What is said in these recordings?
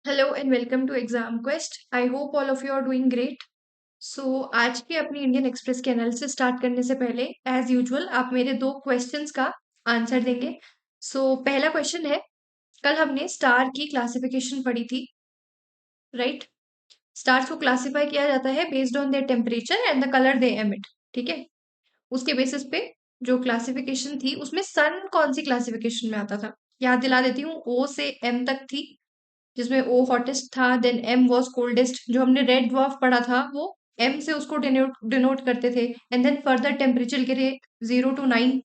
Hello and welcome to Exam Quest. I hope all of you are doing great. So आज के अपनी Indian Express के analysis start करने से पहले एज यूजुअल आप मेरे दो क्वेश्चंस का आंसर देंगे। पहला क्वेश्चन है, कल हमने स्टार की क्लासिफिकेशन पढ़ी थी, राइट? स्टार्स को क्लासिफाई किया जाता है based on their temperature and the colour they emit, ठीक है? उसके बेसिस पे जो क्लासिफिकेशन थी उसमें सन कौन सी क्लासिफिकेशन में आता था, याद दिला देती हूँ। ओ से एम तक थी, जिसमें ओ हॉटेस्ट था, देन एम वॉज कोल्डेस्ट। जो हमने रेड ड्वार्फ पढ़ा था वो एम से उसको डिनोट करते थे। एंड देन फर्दर टेम्परेचर के लिए 0 to 9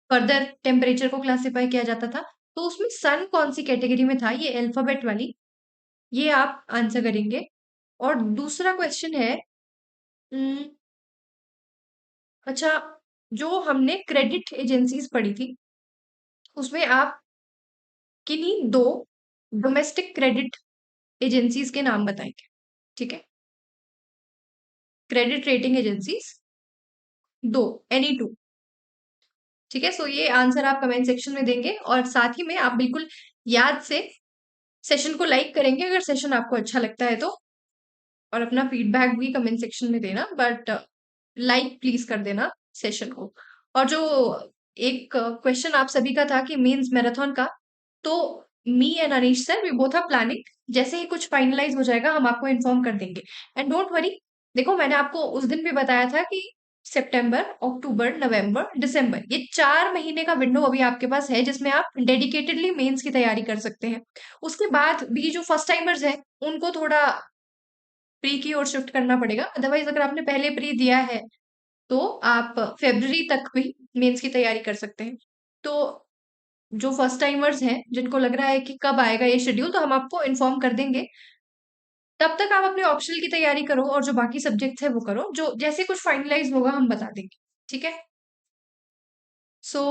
फर्दर टेम्परेचर को क्लासिफाई किया जाता था। तो उसमें सन कौन सी कैटेगरी में था, ये अल्फाबेट वाली, ये आप आंसर करेंगे। और दूसरा क्वेश्चन है, उम, अच्छा, जो हमने क्रेडिट एजेंसीज पढ़ी थी उसमें आप किन्हीं दो डोमेस्टिक क्रेडिट एजेंसीज के नाम बताएंगे, ठीक है? क्रेडिट रेटिंग एजेंसीज दो, एनी टू, ठीक है? ये आंसर आप कमेंट सेक्शन में देंगे और साथ ही में आप बिल्कुल याद से सेशन को लाइक करेंगे अगर सेशन आपको अच्छा लगता है तो, और अपना फीडबैक भी कमेंट सेक्शन में देना, बट लाइक प्लीज कर देना सेशन को। और जो एक क्वेश्चन आप सभी का था कि मेंस मैराथन का, तो me and Anish sir we both are planning, जैसे ही कुछ फाइनलाइज हो जाएगा हम आपको इन्फॉर्म कर देंगे। एंड डोंट वरी, देखो मैंने आपको उस दिन भी बताया था कि सितंबर, अक्टूबर, नवंबर, दिसंबर, ये 4 महीने का विंडो अभी आपके पास है जिसमें आप डेडिकेटेडली मेंस की तैयारी कर सकते हैं। उसके बाद भी जो फर्स्ट टाइमर्स हैं उनको थोड़ा प्री की ओर शिफ्ट करना पड़ेगा। अदरवाइज अगर आपने पहले प्री दिया है तो आप फरवरी तक भी मेंस की तैयारी कर सकते हैं। तो जो फर्स्ट टाइमर्स हैं जिनको लग रहा है कि कब आएगा ये शेड्यूल, तो हम आपको इन्फॉर्म कर देंगे। तब तक आप अपने ऑप्शनल की तैयारी करो और जो बाकी सब्जेक्ट्स है वो करो, जो जैसे कुछ फाइनलाइज होगा हम बता देंगे, ठीक है?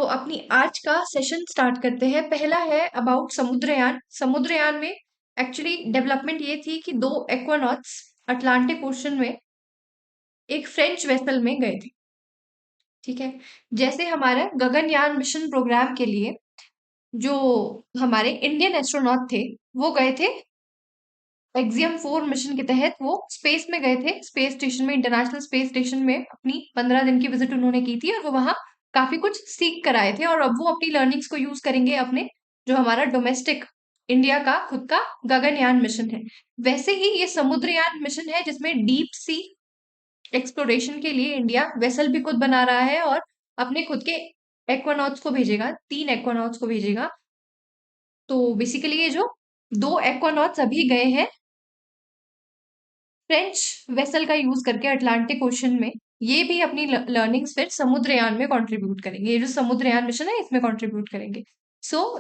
अपनी आज का सेशन स्टार्ट करते हैं। पहला है अबाउट समुद्रयान। समुद्रयान में एक्चुअली डेवलपमेंट ये थी कि दो एक्वानॉट्स अटलांटिक ओशन में एक फ्रेंच वेसल में गए थे, ठीक है? जैसे हमारा गगनयान मिशन प्रोग्राम के लिए जो हमारे इंडियन एस्ट्रोनॉट थे वो गए थे एक्सियम 4 मिशन के तहत, वो स्पेस में गए थे, स्पेस स्टेशन में, इंटरनेशनल स्पेस स्टेशन में अपनी 15 दिन की विजिट उन्होंने की थी और वो वहां काफी कुछ सीख कर आए थे और अब वो अपनी लर्निंग्स को यूज करेंगे अपने जो हमारा डोमेस्टिक इंडिया का खुद का गगनयान मिशन है। वैसे ही ये समुद्रयान मिशन है जिसमें डीप सी एक्सप्लोरेशन के लिए इंडिया वेसल भी खुद बना रहा है और अपने खुद के एक्वानॉट्स को भेजेगा, 3 एक्वानॉट्स को भेजेगा। तो बेसिकली ये जो दो एक्वानॉट्स अभी गए हैं फ्रेंच वेसल का यूज करके अटलांटिक ओशन में, ये भी अपनी लर्निंग्स फिर समुद्रयान में कंट्रीब्यूट करेंगे। ये जो समुद्रयान मिशन है इसमें कंट्रीब्यूट करेंगे।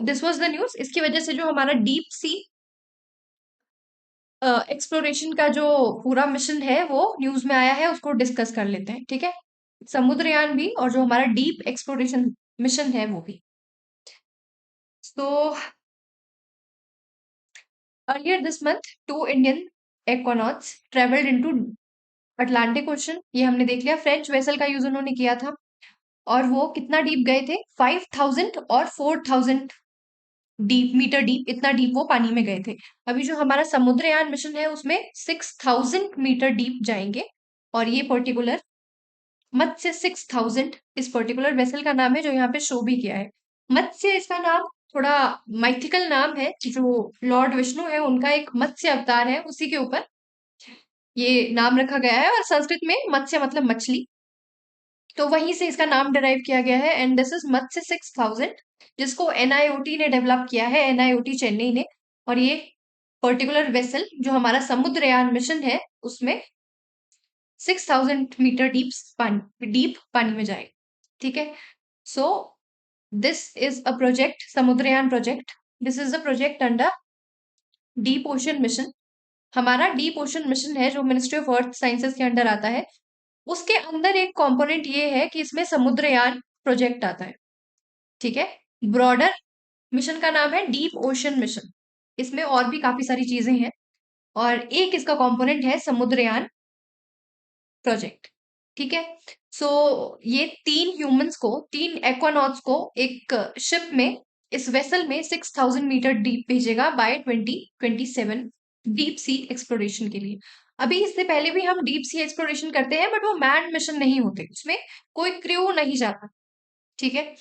This was the news. इसकी वजह से जो हमारा डीप सी एक्सप्लोरेशन का जो पूरा मिशन है वो न्यूज में आया है, उसको डिस्कस कर लेते हैं, ठीक है? समुद्रयान भी और जो हमारा डीप एक्सप्लोरेशन मिशन है वो भी। So earlier this month 2 Indian एक्वानॉट्स travelled into Atlantic ocean, ये हमने देख लिया। फ्रेंच वेसल का यूज उन्होंने किया था और वो कितना डीप गए थे, 5000 और 4000 डीप, मीटर डीप, इतना डीप वो पानी में गए थे। अभी जो हमारा समुद्रयान मिशन है उसमें 6000 मीटर डीप जाएंगे और ये पर्टिकुलर मत्स्य 6000 इस पर्टिकुलर वेसल का नाम है जो यहाँ पे शो भी किया है। मत्स्य इसका नाम थोड़ा माइथिकल नाम है, जो लॉर्ड विष्णु है उनका एक मत्स्य अवतार है, उसी के ऊपर ये नाम रखा गया है। और संस्कृत में मत्स्य मतलब मछली, तो वहीं से इसका नाम डिराइव किया गया है। एंड दिस इज मत्स्य 6000 जिसको एनआईओटी ने डेवलप किया है, एनआईओटी चेन्नई ने। और ये पर्टिकुलर वेसल जो हमारा समुद्रयान मिशन है उसमें 6000 मीटर डीप पानी में जाएगा, ठीक है? सो this is a project, Samudrayaan project. This is a project under deep ocean mission. हमारा डीप ओशन मिशन है जो मिनिस्ट्री ऑफ अर्थ साइंसेस के अंडर आता है। उसके अंदर एक कंपोनेंट ये है कि इसमें समुद्रयान प्रोजेक्ट आता है, ठीक है? ब्रॉडर मिशन का नाम है डीप ओशन मिशन। इसमें और भी काफी सारी चीजें हैं और एक इसका कंपोनेंट है समुद्रयान प्रोजेक्ट, ठीक है? ये 3 ह्यूमंस को, 3 एक्वानॉट्स को एक शिप में इस वेसल में 6000 मीटर डीप भेजेगा बाय 2027 डीप सी एक्सप्लोरेशन के लिए। अभी इससे पहले भी हम डीप सी एक्सप्लोरेशन करते हैं, बट वो मैन मिशन नहीं होते, उसमें कोई क्रू नहीं जाता। ठीक है।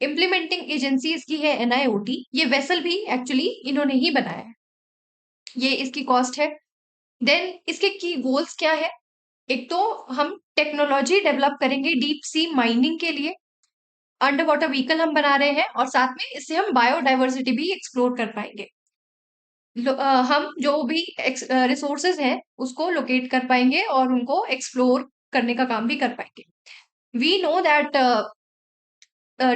इम्प्लीमेंटिंग एजेंसी इसकी है एनआईओटी। ये वेसल भी एक्चुअली इन्होंने ही बनाया है। ये इसकी कॉस्ट है। देन इसके की गोल्स क्या है? एक तो हम टेक्नोलॉजी डेवलप करेंगे डीप सी माइनिंग के लिए, अंडर वाटर व्हीकल हम बना रहे हैं, और साथ में इससे हम बायोडाइवर्सिटी भी एक्सप्लोर कर पाएंगे। हम जो भी रिसोर्सेज हैं उसको लोकेट कर पाएंगे और उनको एक्सप्लोर करने का काम भी कर पाएंगे। We know that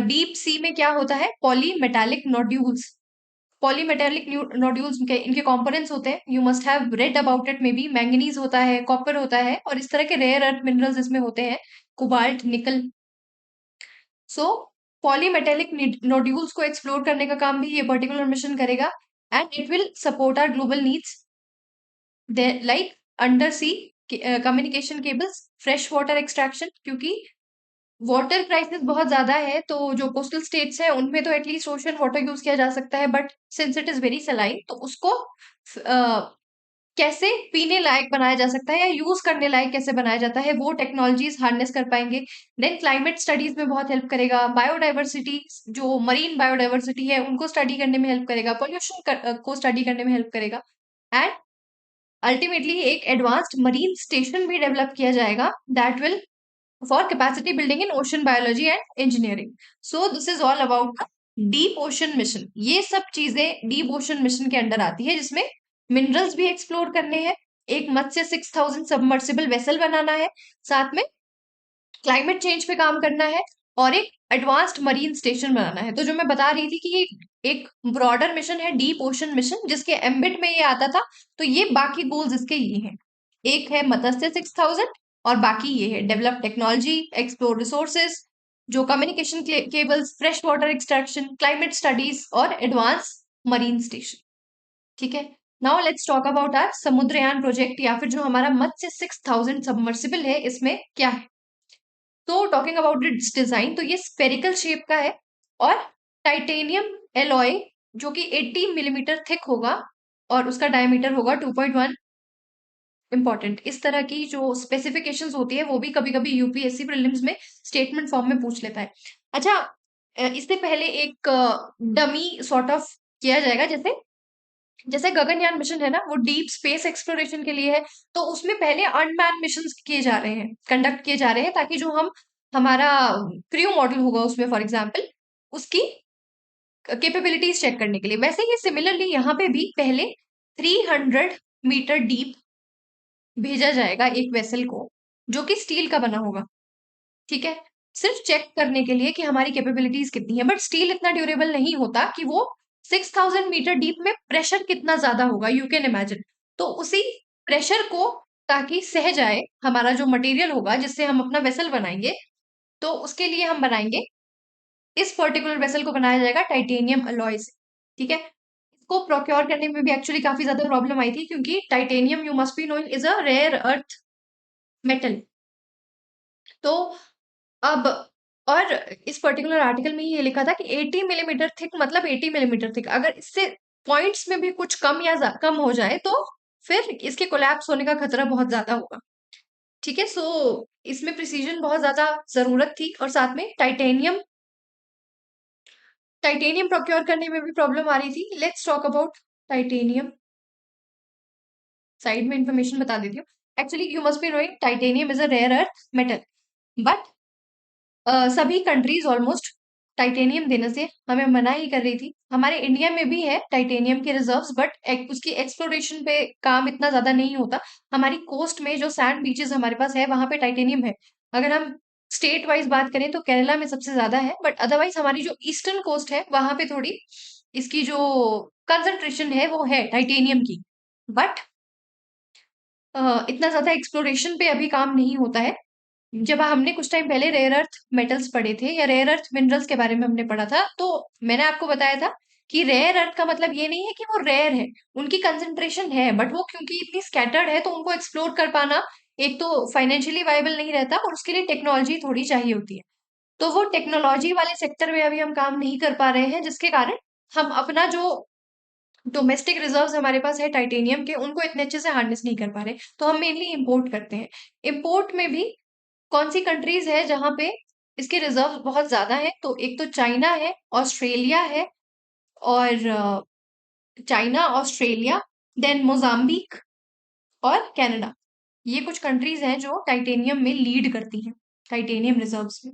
deep sea में क्या होता है, पॉलीमेटालिक नोड्यूल्स। पॉलीमेटालिक नोड्यूल्स इनके कंपोनेंट्स होते हैं, you must have read about it, maybe manganese होता है, कॉपर होता है, और इस तरह के रेयर अर्थ मिनरल्स इसमें होते हैं, cobalt, nickel. So polymetallic nodules को एक्सप्लोर करने का काम भी ये पर्टिकुलर मिशन करेगा, and it will support our global needs like undersea communication cables, fresh water extraction, क्योंकि वाटर क्राइसिस बहुत ज्यादा है, तो जो कोस्टल स्टेट्स है उनमें तो एटलीस्ट ओशन वाटर यूज किया जा सकता है, but since it is very saline, तो उसको कैसे पीने लायक बनाया जा सकता है या यूज करने लायक कैसे बनाया जाता है, वो टेक्नोलॉजीज हार्नेस कर पाएंगे। देन क्लाइमेट स्टडीज में बहुत हेल्प करेगा, बायोडाइवर्सिटी, जो मरीन बायोडाइवर्सिटी है उनको स्टडी करने में हेल्प करेगा, पोल्यूशन को स्टडी करने में हेल्प करेगा, एंड अल्टीमेटली एक एडवांस्ड मरीन स्टेशन भी डेवलप किया जाएगा that will for capacity building in ocean biology and engineering. So this is all about deep ocean mission. ये सब चीजें डीप ओशन मिशन के अंडर आती है, जिसमें मिनरल्स भी एक्सप्लोर करने हैं, एक मत्स्य 6000 सबमर्सिबल वेसल बनाना है, साथ में क्लाइमेट चेंज पे काम करना है, और एक एडवांस्ड मरीन स्टेशन बनाना है। तो जो मैं बता रही थी कि ये एक ब्रॉडर मिशन है, डीप ओशन मिशन, जिसके एम्बिट में ये आता था। तो ये बाकी गोल्स इसके ये हैं, एक है मत्स्य 6000, और बाकी ये है डेवलप टेक्नोलॉजी, एक्सप्लोर रिसोर्सेज, जो communication cables, fresh water extraction, climate studies, और एडवांस मरीन स्टेशन। ठीक है। Now let's talk about our Samudrayaan project, या फिर जो हमारा मत्स्य 6000 सबमर्सिबल है, इसमें क्या है। तो टॉकिंग अबाउट इट्स डिजाइन, तो ये स्पेरिकल शेप का है, और टाइटेनियम एलॉय जो कि 80 मिलीमीटर थिक होगा, और उसका डायमीटर होगा 2.1। इंपॉर्टेंट, इस तरह की जो स्पेसिफिकेशंस होती है वो भी कभी कभी यूपीएससी प्रीलिम्स में स्टेटमेंट फॉर्म में पूछ लेता है। अच्छा, इससे पहले एक डमी सॉर्ट ऑफ किया जाएगा, जैसे जैसे गगनयान मिशन है ना, वो डीप स्पेस एक्सप्लोरेशन के लिए है, तो उसमें पहले अनमैन मिशन किए जा रहे हैं, कंडक्ट किए जा रहे हैं, ताकि जो हमारा क्रू मॉडल होगा उसमें, फॉर एग्जाम्पल, उसकी कैपेबिलिटीज चेक करने के लिए। वैसे ही सिमिलरली यहाँ पे भी पहले 300 मीटर डीप भेजा जाएगा एक वेसल को, जो कि स्टील का बना होगा। ठीक है। सिर्फ चेक करने के लिए कि हमारी कैपेबिलिटीज कितनी है, बट स्टील इतना ड्यूरेबल नहीं होता कि वो 6000 मीटर डीप में प्रेशर कितना ज्यादा होगा, यू कैन इमेजिन। तो उसी प्रेशर को ताकि सह जाए हमारा जो मटेरियल होगा जिससे हम अपना वेसल बनाएंगे, तो उसके लिए हम बनाएंगे, इस पर्टिकुलर वेसल को बनाया जाएगा टाइटेनियम अलॉय से। ठीक है। इसको प्रोक्योर करने में भी एक्चुअली काफी ज्यादा प्रॉब्लम आई थी, क्योंकि titanium, you must be knowing, is a rare earth metal. तो अब, और इस पर्टिकुलर आर्टिकल में ये लिखा था कि 80 मिलीमीटर थिक, मतलब 80 मिलीमीटर थिक, अगर इससे पॉइंट्स में भी कुछ कम या कम हो जाए तो फिर इसके कोलैप्स होने का खतरा बहुत ज्यादा होगा। ठीक है। सो इसमें प्रिसीजन बहुत ज्यादा जरूरत थी, और साथ में टाइटेनियम टाइटेनियम प्रोक्योर करने में भी प्रॉब्लम आ रही थी। Let's talk about titanium. Side में इंफॉर्मेशन बता देती हूँ। Actually you must be knowing titanium is a rare earth metal, but सभी कंट्रीज ऑलमोस्ट टाइटेनियम देने से हमें मना ही कर रही थी। हमारे इंडिया में भी है टाइटेनियम के रिजर्व्स, बट उसकी एक्सप्लोरेशन पे काम इतना ज्यादा नहीं होता। हमारी कोस्ट में जो सैंड बीचेस हमारे पास है, वहां पे टाइटेनियम है। अगर हम स्टेट वाइज बात करें तो केरला में सबसे ज्यादा है, बट अदरवाइज हमारी जो ईस्टर्न कोस्ट है वहां पे थोड़ी इसकी जो कंसंट्रेशन है वो है टाइटेनियम की, बट इतना ज्यादा एक्सप्लोरेशन पे अभी काम नहीं होता है। जब हमने कुछ टाइम पहले रेयर अर्थ मेटल्स पढ़े थे, या रेयर अर्थ मिनरल्स के बारे में हमने पढ़ा था, तो मैंने आपको बताया था कि रेयर अर्थ का मतलब ये नहीं है कि वो रेयर है, उनकी कंसंट्रेशन है, बट वो क्योंकि इतनी स्कैटर्ड है तो उनको एक्सप्लोर कर पाना एक तो फाइनेंशियली वायबल नहीं रहता, और उसके लिए टेक्नोलॉजी थोड़ी चाहिए होती है। तो वो टेक्नोलॉजी वाले सेक्टर में अभी हम काम नहीं कर पा रहे हैं, जिसके कारण हम अपना जो डोमेस्टिक रिजर्व्स हमारे पास है टाइटेनियम के, उनको इतने अच्छे से हार्नेस नहीं कर पा रहे। तो हम मेनली इंपोर्ट करते हैं। इंपोर्ट में भी कौन सी कंट्रीज है जहां पे इसके रिजर्व बहुत ज्यादा है? तो एक तो चाइना है, ऑस्ट्रेलिया है, और चाइना, ऑस्ट्रेलिया, देन मोजाम्बिक और कनाडा। ये कुछ कंट्रीज हैं जो टाइटेनियम में लीड करती हैं, टाइटेनियम रिजर्व्स में।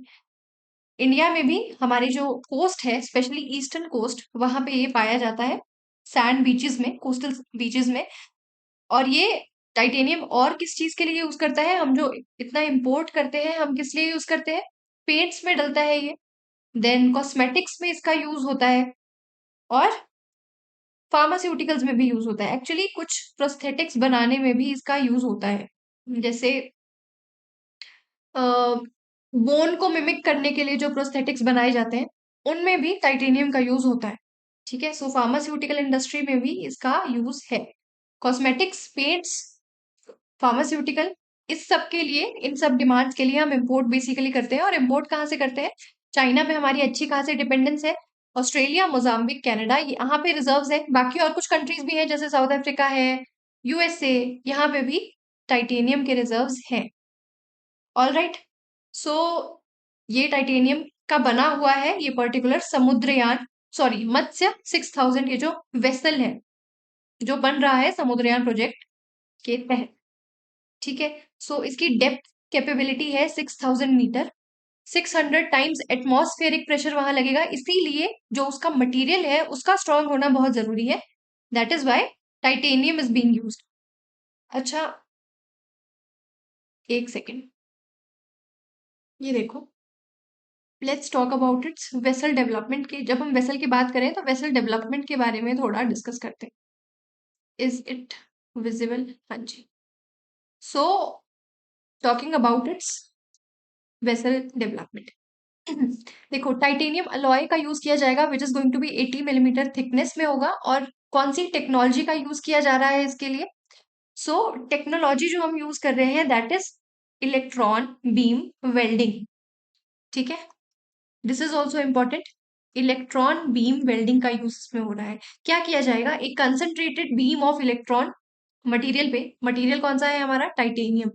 इंडिया में भी हमारी जो कोस्ट है, स्पेशली ईस्टर्न कोस्ट, वहां पे ये पाया जाता है, सैंड बीचेस में, कोस्टल बीचेस में। और ये टाइटेनियम और किस चीज के लिए यूज करता है? हम जो इतना इंपोर्ट करते हैं, हम किस लिए यूज करते हैं? पेंट्स में डलता है ये, देन कॉस्मेटिक्स में इसका यूज होता है, और फार्मास्यूटिकल्स में भी यूज होता है। एक्चुअली कुछ प्रोस्थेटिक्स बनाने में भी इसका यूज होता है, जैसे बोन को मिमिक करने के लिए जो प्रोस्थेटिक्स बनाए जाते हैं, उनमें भी टाइटेनियम का यूज होता है। ठीक है, सो फार्मास्यूटिकल इंडस्ट्री में भी इसका यूज है। कॉस्मेटिक्स, पेंट्स, फार्मास्यूटिकल, इस सब के लिए, इन सब डिमांड्स के लिए हम इंपोर्ट बेसिकली करते हैं। और इंपोर्ट कहाँ से करते हैं? चाइना पे हमारी अच्छी खासी डिपेंडेंस है, ऑस्ट्रेलिया, मोजाम्बिक, कनाडा, यहाँ पे रिजर्व्स है। बाकी और कुछ कंट्रीज भी हैं, जैसे साउथ अफ्रीका है, यूएसए, यहाँ पे भी टाइटेनियम के रिजर्व्स हैं। ऑल राइट, सो ये टाइटेनियम का बना हुआ है, ये पर्टिकुलर समुद्रयान, सॉरी मत्स्य 6000, ये जो वेसल है जो बन रहा है समुद्रयान प्रोजेक्ट के तहत। ठीक है, सो इसकी डेप्थ कैपेबिलिटी है 6000 मीटर, 600 टाइम्स एटमॉस्फेरिक प्रेशर वहां लगेगा, इसीलिए जो उसका मटेरियल है उसका स्ट्रांग होना बहुत जरूरी है। That is why titanium is being used. अच्छा, एक सेकेंड, ये देखो, let's talk about its vessel development के। जब हम वेसल की बात करें तो वेसल डेवलपमेंट के बारे में थोड़ा डिस्कस करते हैं। Is it visible? हाँ जी। So talking about its vessel development, देखो, टाइटेनियम अलॉय का यूज किया जाएगा, which is going to be 80 millimetre thickness में होगा। और कौन सी टेक्नोलॉजी का यूज किया जा रहा है इसके लिए? सो टेक्नोलॉजी जो हम यूज कर रहे हैं, that is electron beam welding. ठीक है, this is also important. Electron beam welding का यूज इसमें हो रहा है। क्या किया जाएगा? एक concentrated beam of electron material पे, मटेरियल कौन सा है हमारा? टाइटेनियम।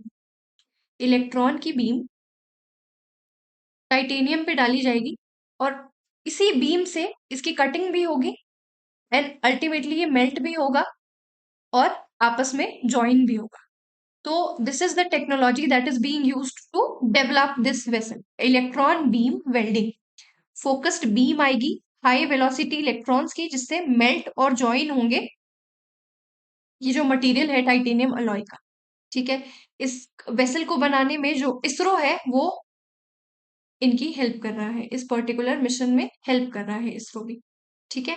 इलेक्ट्रॉन की बीम टाइटेनियम पे डाली जाएगी, और इसी बीम से इसकी कटिंग भी होगी, एंड अल्टीमेटली ये मेल्ट भी होगा और आपस में ज्वाइन भी होगा। तो this is the technology that is being used to develop this vessel, electron beam welding. Focused beam आएगी हाई वेलोसिटी इलेक्ट्रॉन्स की, जिससे मेल्ट और ज्वाइन होंगे ये जो मटेरियल है टाइटेनियम अलॉय का। ठीक है, इस वेसल को बनाने में जो इसरो है वो इनकी हेल्प कर रहा है, इस पर्टिकुलर मिशन में हेल्प कर रहा है इसरो भी। ठीक है,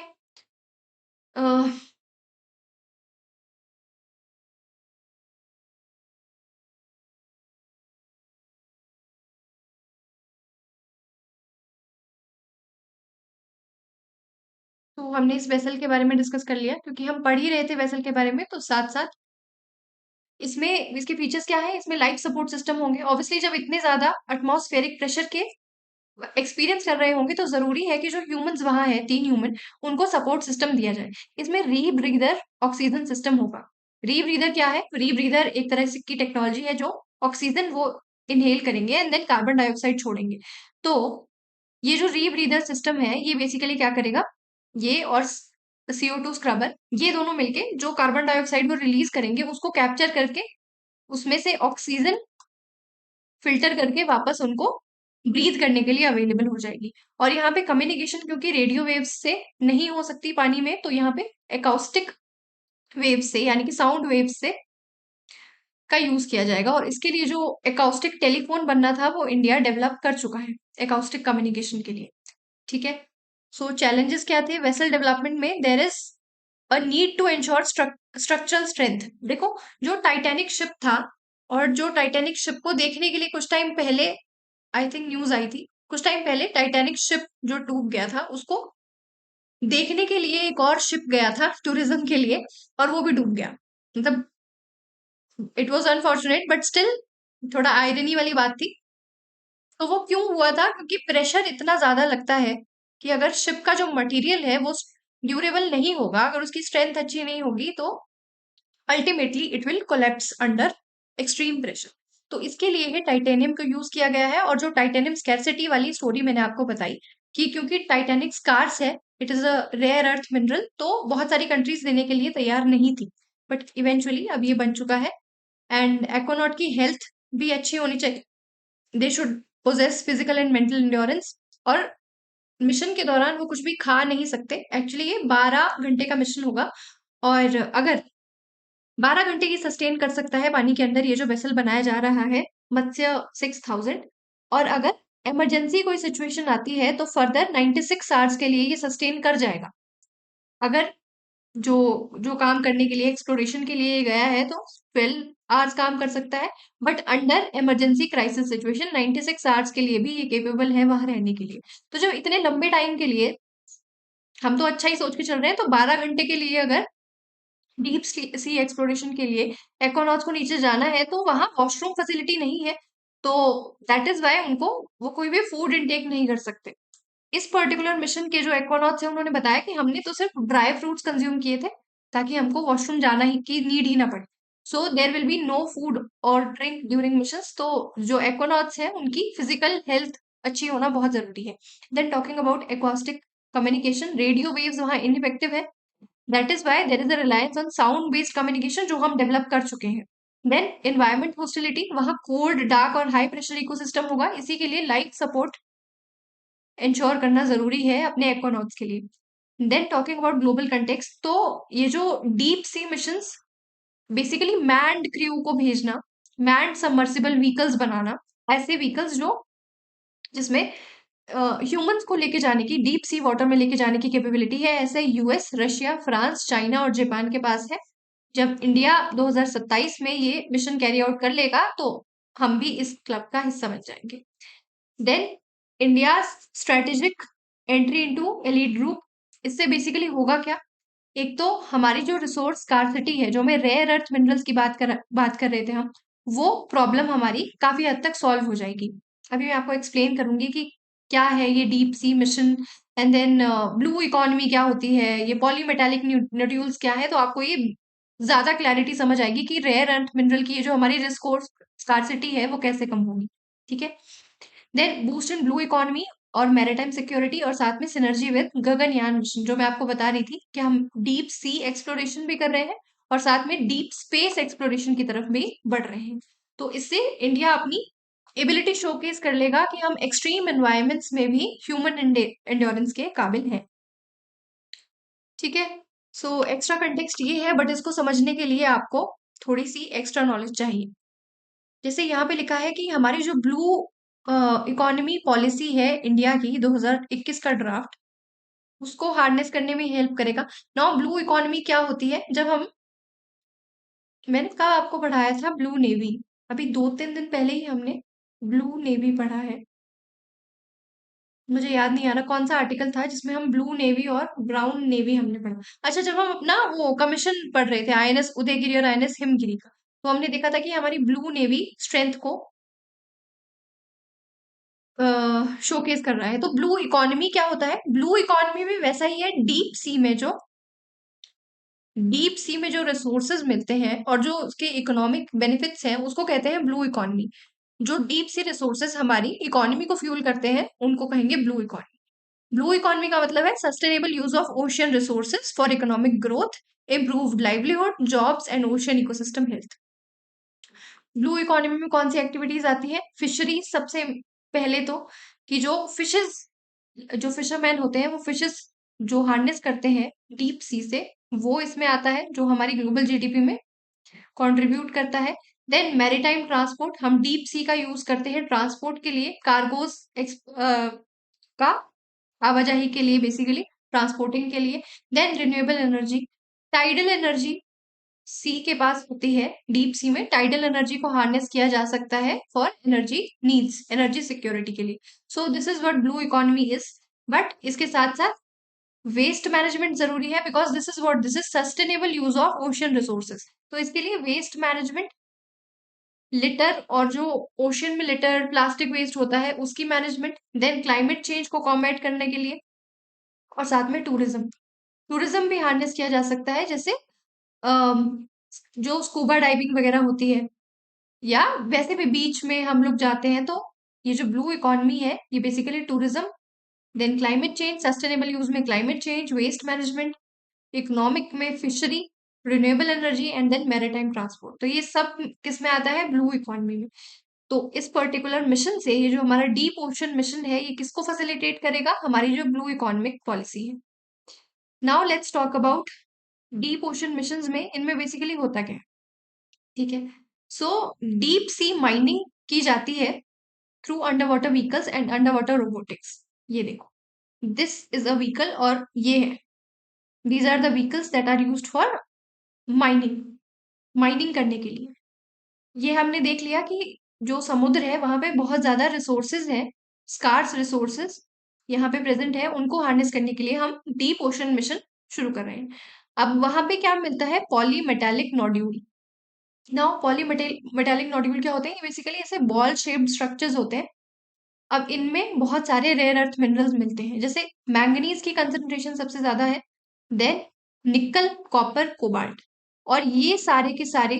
अह, तो हमने इस वेसल के बारे में डिस्कस कर लिया, क्योंकि हम पढ़ ही रहे थे वेसल के बारे में, तो साथ साथ इसमें इसके फीचर्स क्या है? इसमें लाइफ सपोर्ट सिस्टम होंगे। ऑब्वियसली जब इतने ज्यादा एटमॉस्फेरिक प्रेशर के एक्सपीरियंस कर रहे होंगे, तो जरूरी है कि जो ह्यूमंस वहां है, 3 ह्यूमन, उनको सपोर्ट सिस्टम दिया जाए। इसमें रीब्रीदर ऑक्सीजन सिस्टम होगा। रीब्रीदर क्या है? रीब्रीदर एक तरह से की टेक्नोलॉजी है, जो ऑक्सीजन वो इनहेल करेंगे एंड देन कार्बन डाइऑक्साइड छोड़ेंगे। तो ये जो रीब्रीदर सिस्टम है, ये बेसिकली क्या करेगा? ये और CO2 स्क्रबर, ये दोनों मिलके जो कार्बन डाइऑक्साइड को रिलीज करेंगे, उसको कैप्चर करके उसमें से ऑक्सीजन फिल्टर करके वापस उनको ब्रीथ करने के लिए अवेलेबल हो जाएगी। और यहाँ पे कम्युनिकेशन, क्योंकि रेडियो वेव्स से नहीं हो सकती पानी में, तो यहाँ पे एकाउस्टिक वेव से, यानी कि साउंड वेव से का यूज किया जाएगा। और इसके लिए जो एकाउस्टिक टेलीफोन बनना था, वो इंडिया डेवलप कर चुका है एकाउस्टिक कम्युनिकेशन के लिए। ठीक है, सो चैलेंजेस क्या थे वेसल डेवलपमेंट में? There is a need to ensure structural strength. देखो, जो टाइटैनिक शिप था, और जो टाइटैनिक शिप को देखने के लिए कुछ टाइम पहले आई थिंक न्यूज आई थी, कुछ टाइम पहले टाइटैनिक शिप जो डूब गया था, उसको देखने के लिए एक और शिप गया था टूरिज्म के लिए, और वो भी डूब गया। मतलब it was unfortunate, but still थोड़ा आयरनी वाली बात थी। तो वो क्यों हुआ था? क्योंकि प्रेशर इतना ज्यादा लगता है कि अगर शिप का जो मटेरियल है वो ड्यूरेबल नहीं होगा, अगर उसकी स्ट्रेंथ अच्छी नहीं होगी, तो ultimately it will collapse under extreme pressure. तो इसके लिए ही टाइटेनियम को यूज किया गया है। और जो टाइटेनियम स्कैरसिटी वाली स्टोरी मैंने आपको बताई कि क्योंकि टाइटैनिक स्कार्स है, it is a rare earth mineral, तो बहुत सारी कंट्रीज देने के लिए तैयार नहीं थी, बट इवेंचुअली अब ये बन चुका है। एंड एक्वानॉट की हेल्थ भी अच्छी होनी चाहिए, they should possess physical and mental endurance. और मिशन के दौरान वो कुछ भी खा नहीं सकते। एक्चुअली ये 12 घंटे का मिशन होगा, और अगर 12 घंटे की सस्टेन कर सकता है पानी के अंदर ये जो वेसल बनाया जा रहा है, मत्स्य 6000। और अगर इमरजेंसी कोई सिचुएशन आती है तो फर्दर 96 आवर्स के लिए ये सस्टेन कर जाएगा। अगर जो जो काम करने के लिए, एक्सप्लोरेशन के लिए गया है, तो 12 आवर्स काम कर सकता है, but under emergency crisis situation 96 hours के लिए भी ये केपेबल है वहां रहने के लिए। तो जब इतने लंबे टाइम के लिए, हम तो अच्छा ही सोच के चल रहे हैं, तो 12 घंटे के लिए अगर डीप सी एक्सप्लोरेशन के लिए एक्वानॉट्स को नीचे जाना है, तो वहां वॉशरूम फैसिलिटी नहीं है। तो दैट इज वाई उनको, वो कोई भी फूड इनटेक नहीं कर सकते। इस पर्टिकुलर मिशन के जो एक्वानॉट्स है, उन्होंने बताया कि हमने तो सिर्फ ड्राई फ्रूट्स कंज्यूम किए थे ताकि हमको वॉशरूम जाना ही की नीड ही ना पड़े। So there will be no food और ड्रिंक ड्यूरिंग मिशंस। तो जो एक्वानॉट्स है उनकी फिजिकल हेल्थ अच्छी होना बहुत जरूरी है। Then talking about acoustic communication, radio waves वहां इनइफेक्टिव है। That is why there is a reliance on sound based communication, जो हम डेवलप कर चुके हैं। देन एनवायरमेंट हॉस्टिलिटी, वहां कोल्ड, डार्क और हाई प्रेशर इकोसिस्टम होगा, इसी के लिए लाइट सपोर्ट इंश्योर करना जरूरी है अपने एक्वानॉट्स के लिए। Then talking about global context, तो ये जो deep sea missions, basically manned crew को भेजना, मैंड सबमर्सिबल व्हीकल्स बनाना, ऐसे व्हीकल्स जो जिसमें ह्यूमंस को लेके जाने की, डीप सी वाटर में लेके जाने की कैपेबिलिटी है, ऐसे यूएस, रशिया, फ्रांस, चाइना और जापान के पास है। जब इंडिया 2027 में ये मिशन कैरी आउट कर लेगा, तो हम भी इस क्लब का हिस्सा बन जाएंगे। Then India strategic entry into elite group, इससे बेसिकली होगा क्या? एक तो हमारी जो रिसोर्स स्कार्सिटी है, जो हमें रेयर अर्थ मिनरल्स की बात कर रहे थे हम, वो प्रॉब्लम हमारी काफी हद तक सॉल्व हो जाएगी। अभी मैं आपको एक्सप्लेन करूंगी कि क्या है ये deep sea mission, and then blue economy क्या होती है, ये पॉलीमेटालिक न्यूट्यूल्स क्या है, तो आपको ये ज्यादा क्लैरिटी समझ आएगी कि रेयर अर्थ मिनरल की ये जो हमारी रिसोर्स स्कार्सिटी है वो कैसे कम होगी। ठीक है। Then boost in blue economy और मैरिटाइम सिक्योरिटी, और साथ में सिनर्जी विद गगनयान मिशन, जो मैं आपको बता रही थी कि हम डीप सी एक्सप्लोरेशन भी कर रहे हैं और साथ में डीप स्पेस एक्सप्लोरेशन की तरफ भी बढ़ रहे हैं। तो इससे इंडिया अपनी एबिलिटी शोकेस कर लेगा कि हम एक्सट्रीम एनवायरमेंट्स में भी ह्यूमन एंड्योरेंस के काबिल हैं। ठीक है। सो एक्स्ट्रा कंटेक्स्ट ये है, बट इसको समझने के लिए आपको थोड़ी सी एक्स्ट्रा नॉलेज चाहिए। जैसे यहाँ पे लिखा है कि हमारी जो ब्लू इकोनॉमी पॉलिसी है इंडिया की 2021 का ड्राफ्ट, उसको हार्नेस करने में हेल्प करेगा। नाउ ब्लू इकोनॉमी क्या होती है? जब हम, मैंने कहा आपको पढ़ाया था ब्लू नेवी, अभी 2-3 दिन पहले ही हमने ब्लू नेवी पढ़ा है। मुझे याद नहीं आ रहा कौन सा आर्टिकल था जिसमें हम ब्लू नेवी और ब्राउन नेवी हमने पढ़ा। अच्छा, जब हम अपना वो कमीशन पढ़ रहे थे आईएनएस उदयगिरी और आईएनएस हिमगिरी का, तो हमने देखा था कि हमारी ब्लू नेवी स्ट्रेंथ को शोकेस कर रहा है। तो ब्लू इकोनॉमी क्या होता है? ब्लू इकोनॉमी भी वैसा ही है, डीप सी में जो रिसोर्सेज मिलते हैं और जो उसके इकोनॉमिक बेनिफिट्स हैं, उसको कहते हैं ब्लू इकोनॉमी। जो डीप सी रिसोर्सेज हमारी इकोनॉमी को फ्यूल करते हैं, उनको कहेंगे ब्लू इकोनॉमी। ब्लू इकोनॉमी का मतलब है sustainable use of ocean resources for economic growth, improved livelihood, jobs and ocean ecosystem health. Blue economy में कौन सी एक्टिविटीज आती है? फिशरीज सबसे पहले तो, कि जो फिशेस, जो फिशरमैन होते हैं वो फिशेस जो हार्नेस करते हैं डीप सी से, वो इसमें आता है, जो हमारी ग्लोबल जीडीपी में कंट्रीब्यूट करता है। देन मैरीटाइम ट्रांसपोर्ट, हम डीप सी का यूज करते हैं ट्रांसपोर्ट के लिए, कार्गोस का आवाजाही के लिए, बेसिकली ट्रांसपोर्टिंग के लिए। Then renewable energy, tidal energy sea के पास होती है, डीप सी में टाइडल एनर्जी को हार्नेस किया जा सकता है for energy needs, energy security के लिए। सो this is what blue economy is. But इसके साथ साथ वेस्ट मैनेजमेंट जरूरी है, because this is sustainable use of ocean resources. तो इसके लिए वेस्ट मैनेजमेंट लिटर और जो ओशन में लिटर प्लास्टिक वेस्ट होता है उसकी मैनेजमेंट, देन क्लाइमेट चेंज को कॉम्बैट करने के लिए, और साथ में टूरिज्म। टूरिज्म भी हार्नेस किया जा सकता है, जैसे अम, जो स्कूबा डाइविंग वगैरह होती है, या वैसे भी बीच में हम लोग जाते हैं, तो ये जो ब्लू इकोनॉमी है ये basically tourism, then climate change, sustainable use में climate change, waste management, economic में fishery, renewable energy, and then maritime transport. तो ये सब किस में आता है? ब्लू इकोनॉमी में। तो इस पर्टिकुलर मिशन से, ये जो हमारा डीप ओशन मिशन है, ये किसको फैसिलिटेट करेगा? हमारी जो ब्लू इकोनॉमिक पॉलिसी है। Now let's talk about deep ocean missions में इनमें बेसिकली होता क्या है, ठीक है। सो डीप सी माइनिंग की जाती है through underwater vehicles and underwater robotics. ये देखो, दिस इज अ व्हीकल, और ये है, these are the vehicles that are used for mining, mining करने के लिए। ये हमने देख लिया कि जो समुद्र है वहां पे बहुत ज्यादा रिसोर्सेज हैं, स्कार्स रिसोर्सेज यहाँ पे प्रेजेंट है, उनको हार्नेस करने के लिए हम डीप ओशन मिशन शुरू कर रहे हैं। अब वहां पे क्या मिलता है? Polymetallic nodule. Now polymetallic nodule क्या होते हैं? ये बेसिकली ऐसे बॉल शेप्ड स्ट्रक्चर्स होते हैं। अब इनमें बहुत सारे रेयर अर्थ मिनरल्स मिलते हैं, जैसे मैंगनीज की कंसंट्रेशन सबसे ज्यादा है, देन निकल, कॉपर, कोबाल्ट। और ये सारे के सारे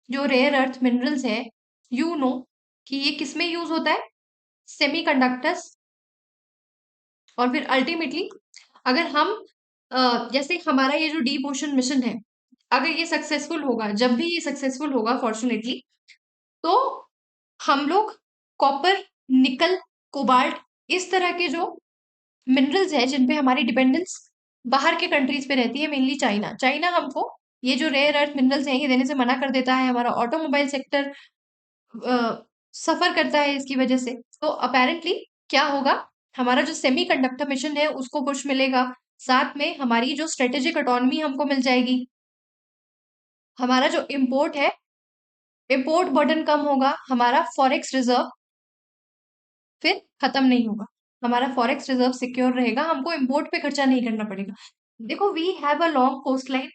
जो रेयर अर्थ मिनरल्स है, यू नो कि ये किसमें यूज होता है? सेमीकंडक्टर्स। और फिर अल्टीमेटली अगर हम जैसे हमारा ये जो डीप ओशन मिशन है, अगर ये सक्सेसफुल होगा, जब भी ये सक्सेसफुल होगा फॉर्चुनेटली, तो हम लोग कॉपर, निकल, कोबाल्ट, इस तरह के जो मिनरल्स है जिन पे हमारी डिपेंडेंस बाहर के कंट्रीज पे रहती है, मेनली चाइना। चाइना हमको ये जो रेयर अर्थ मिनरल्स हैं ये देने से मना कर देता है। हमारा ऑटोमोबाइल सेक्टर सफर करता है इसकी वजह से। तो अपेरेंटली क्या होगा? हमारा जो सेमीकंडक्टर मिशन है उसको पुश मिलेगा, साथ में हमारी जो स्ट्रेटेजिक ऑटोनॉमी हमको मिल जाएगी, हमारा जो इम्पोर्ट है, इम्पोर्ट बर्डन कम होगा, हमारा फॉरेक्स रिजर्व फिर खत्म नहीं होगा, हमारा फॉरेक्स रिजर्व सिक्योर रहेगा, हमको इम्पोर्ट पे खर्चा नहीं करना पड़ेगा। देखो, we have a long coastline,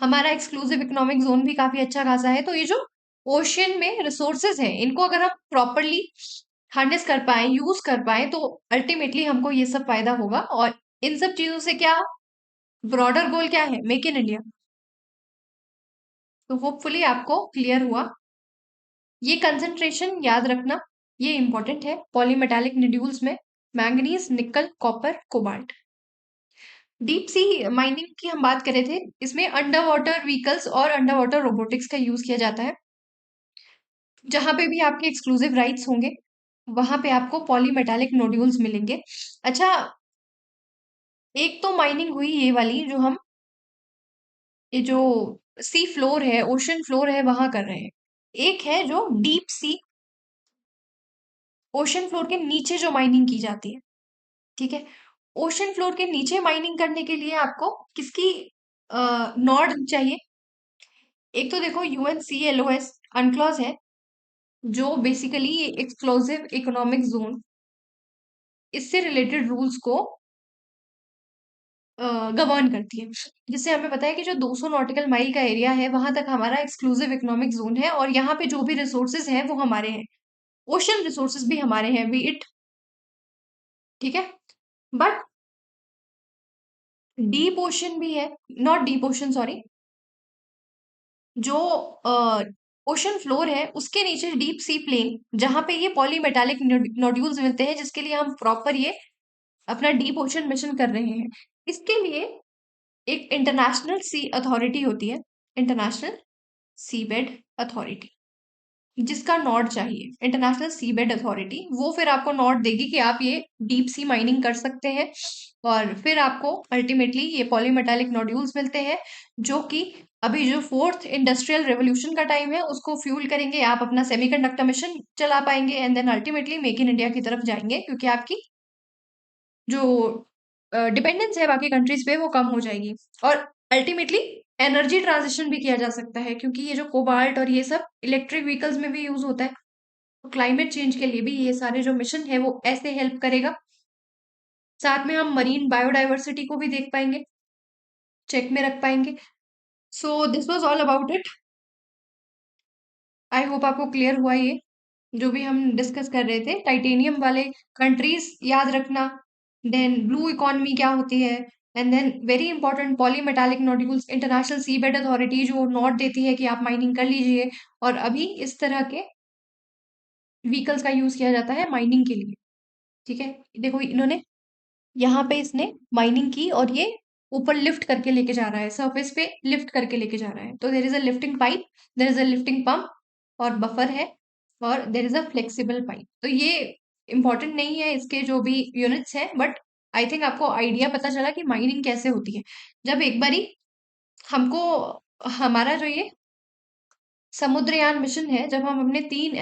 हमारा एक्सक्लूसिव इकोनॉमिक जोन भी काफी अच्छा खासा है। तो ये जो ओशियन में रिसोर्सेज है, इनको अगर हम प्रॉपरली हार्नेस कर पाए, यूज कर पाए, तो अल्टीमेटली हमको ये सब फायदा होगा। और इन सब चीजों से क्या ब्रॉडर गोल क्या है? Make in India. तो होपफुली आपको क्लियर हुआ। ये कंसंट्रेशन याद रखना, ये इंपॉर्टेंट है पॉलीमेटालिक निड्यूल्स में, मैंगनीज, निकल, copper, cobalt. Deep sea mining की हम बात कर रहे थे, इसमें अंडर वाटर व्हीकल्स और अंडर वाटर रोबोटिक्स का यूज किया जाता है। जहां पे भी आपके एक्सक्लूसिव राइट्स होंगे, वहां पे आपको पॉलीमेटालिक नोड्यूल्स मिलेंगे। अच्छा, एक तो माइनिंग हुई ये वाली जो हम, ये जो सी फ्लोर है, ओशन फ्लोर है, वहां कर रहे हैं। एक है जो डीप सी, ओशन फ्लोर के नीचे जो माइनिंग की जाती है, ठीक है। ओशन फ्लोर के नीचे माइनिंग करने के लिए आपको किसकी नॉड चाहिए? एक तो देखो, यूएनसीएलओएस अनक्लॉज है, जो बेसिकली ये एक्सक्लूसिव इकोनॉमिक जोन, इससे रिलेटेड रूल्स को गवर्न करती है। जिससे हमें पता है कि जो 200 नॉटिकल माइल का एरिया है, वहां तक हमारा एक्सक्लूसिव इकोनॉमिक जोन है, और यहाँ पे जो भी रिसोर्सेज हैं वो हमारे हैं, ओशन रिसोर्सेज भी हमारे हैं, बी इट, ठीक है। बट डीप ओशन भी है, नॉट डीप ओशन, सॉरी, जो ओशन फ्लोर है उसके नीचे डीप सी प्लेन, जहां पे ये पॉलीमेटालिक नोड्यूल्स मिलते हैं, जिसके लिए हम प्रॉपर ये अपना डीप ओशन मिशन कर रहे हैं। इसके लिए एक इंटरनेशनल सी अथॉरिटी होती है, इंटरनेशनल सीबेड अथॉरिटी, जिसका नॉड चाहिए, इंटरनेशनल सीबेड अथॉरिटी, वो फिर आपको नॉड देगी कि आप ये डीप सी माइनिंग कर सकते हैं। और फिर आपको अल्टीमेटली ये पॉलीमेटालिक नोड्यूल्स मिलते हैं, जो कि अभी जो फोर्थ इंडस्ट्रियल रेवोल्यूशन का टाइम है उसको फ्यूल करेंगे, आप अपना सेमीकंडक्टर मिशन चला पाएंगे, and then ultimately make in India की तरफ जाएंगे, क्योंकि आपकी जो डिपेंडेंस है बाकी कंट्रीज पे वो कम हो जाएगी। और अल्टीमेटली एनर्जी ट्रांजिशन भी किया जा सकता है, क्योंकि ये जो कोबाल्ट और ये सब इलेक्ट्रिक व्हीकल्स में भी यूज होता है। तो क्लाइमेट चेंज के लिए भी ये सारे जो मिशन है वो ऐसे हेल्प करेगा। साथ में हम मरीन बायोडाइवर्सिटी को भी देख पाएंगे, चेक में रख पाएंगे। So this was all about it. I hope आपको क्लियर हुआ ये जो भी हम डिस्कस कर रहे थे। टाइटेनियम वाले कंट्रीज याद रखना, देन ब्लू इकोनॉमी क्या होती है, and then very important polymetallic nodules, international seabed authority जो नोट देती है कि आप माइनिंग कर लीजिए। और अभी इस तरह के व्हीकल्स का यूज किया जाता है माइनिंग के लिए। ठीक है, देखो इन्होंने यहाँ पे इसने माइनिंग की और ये ऊपर लिफ्ट करके लेके जा रहा है, सरफेस पे लिफ्ट करके लेके जा रहा है। तो देर is a lifting pipe, there is a lifting pump और बफर है, और देर इज अ फ्लेक्सिबल पाइप। तो ये इंपॉर्टेंट नहीं है इसके जो भी यूनिट्स हैं, बट आई थिंक आपको आइडिया पता चला कि माइनिंग कैसे होती है। जब एक बारी हमको हमारा जो ये समुद्रयान मिशन है, जब हम अपने 3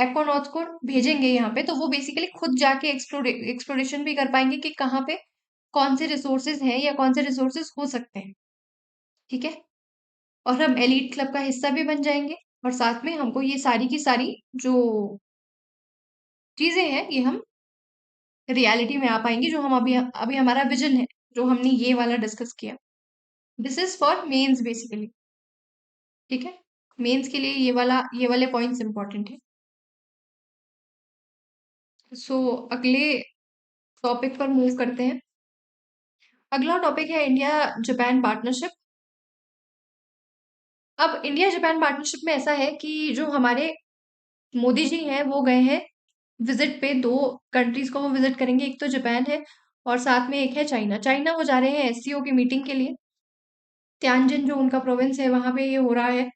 एक्वानॉट्स को भेजेंगे यहाँ पे, तो वो बेसिकली खुद जाके एक्सप्लोरेशन भी कर पाएंगे कि कहाँ पे कौन से रिसोर्सेज हैं या कौन से रिसोर्सेज हो सकते हैं। ठीक है, और हम एलीट क्लब का हिस्सा भी बन जाएंगे, और साथ में हमको ये सारी की सारी जो चीजें हैं ये हम रियलिटी में आ पाएंगी, जो हम अभी अभी हमारा विजन है जो हमने ये वाला डिस्कस किया। This is for mains basically. ठीक है, मेंस के लिए ये वाले पॉइंट्स इंपॉर्टेंट है। सो अगले टॉपिक पर मूव करते हैं। अगला टॉपिक है इंडिया जापान पार्टनरशिप। अब इंडिया जापान पार्टनरशिप में ऐसा है कि जो हमारे मोदी जी हैं वो गए हैं विजिट पे, 2 कंट्रीज को वो विजिट करेंगे, एक तो जापान है और साथ में एक है चाइना। चाइना वो जा रहे हैं एससीओ की मीटिंग के लिए। त्यानजिन जो उनका प्रोविंस है वहां पे ये हो रहा है,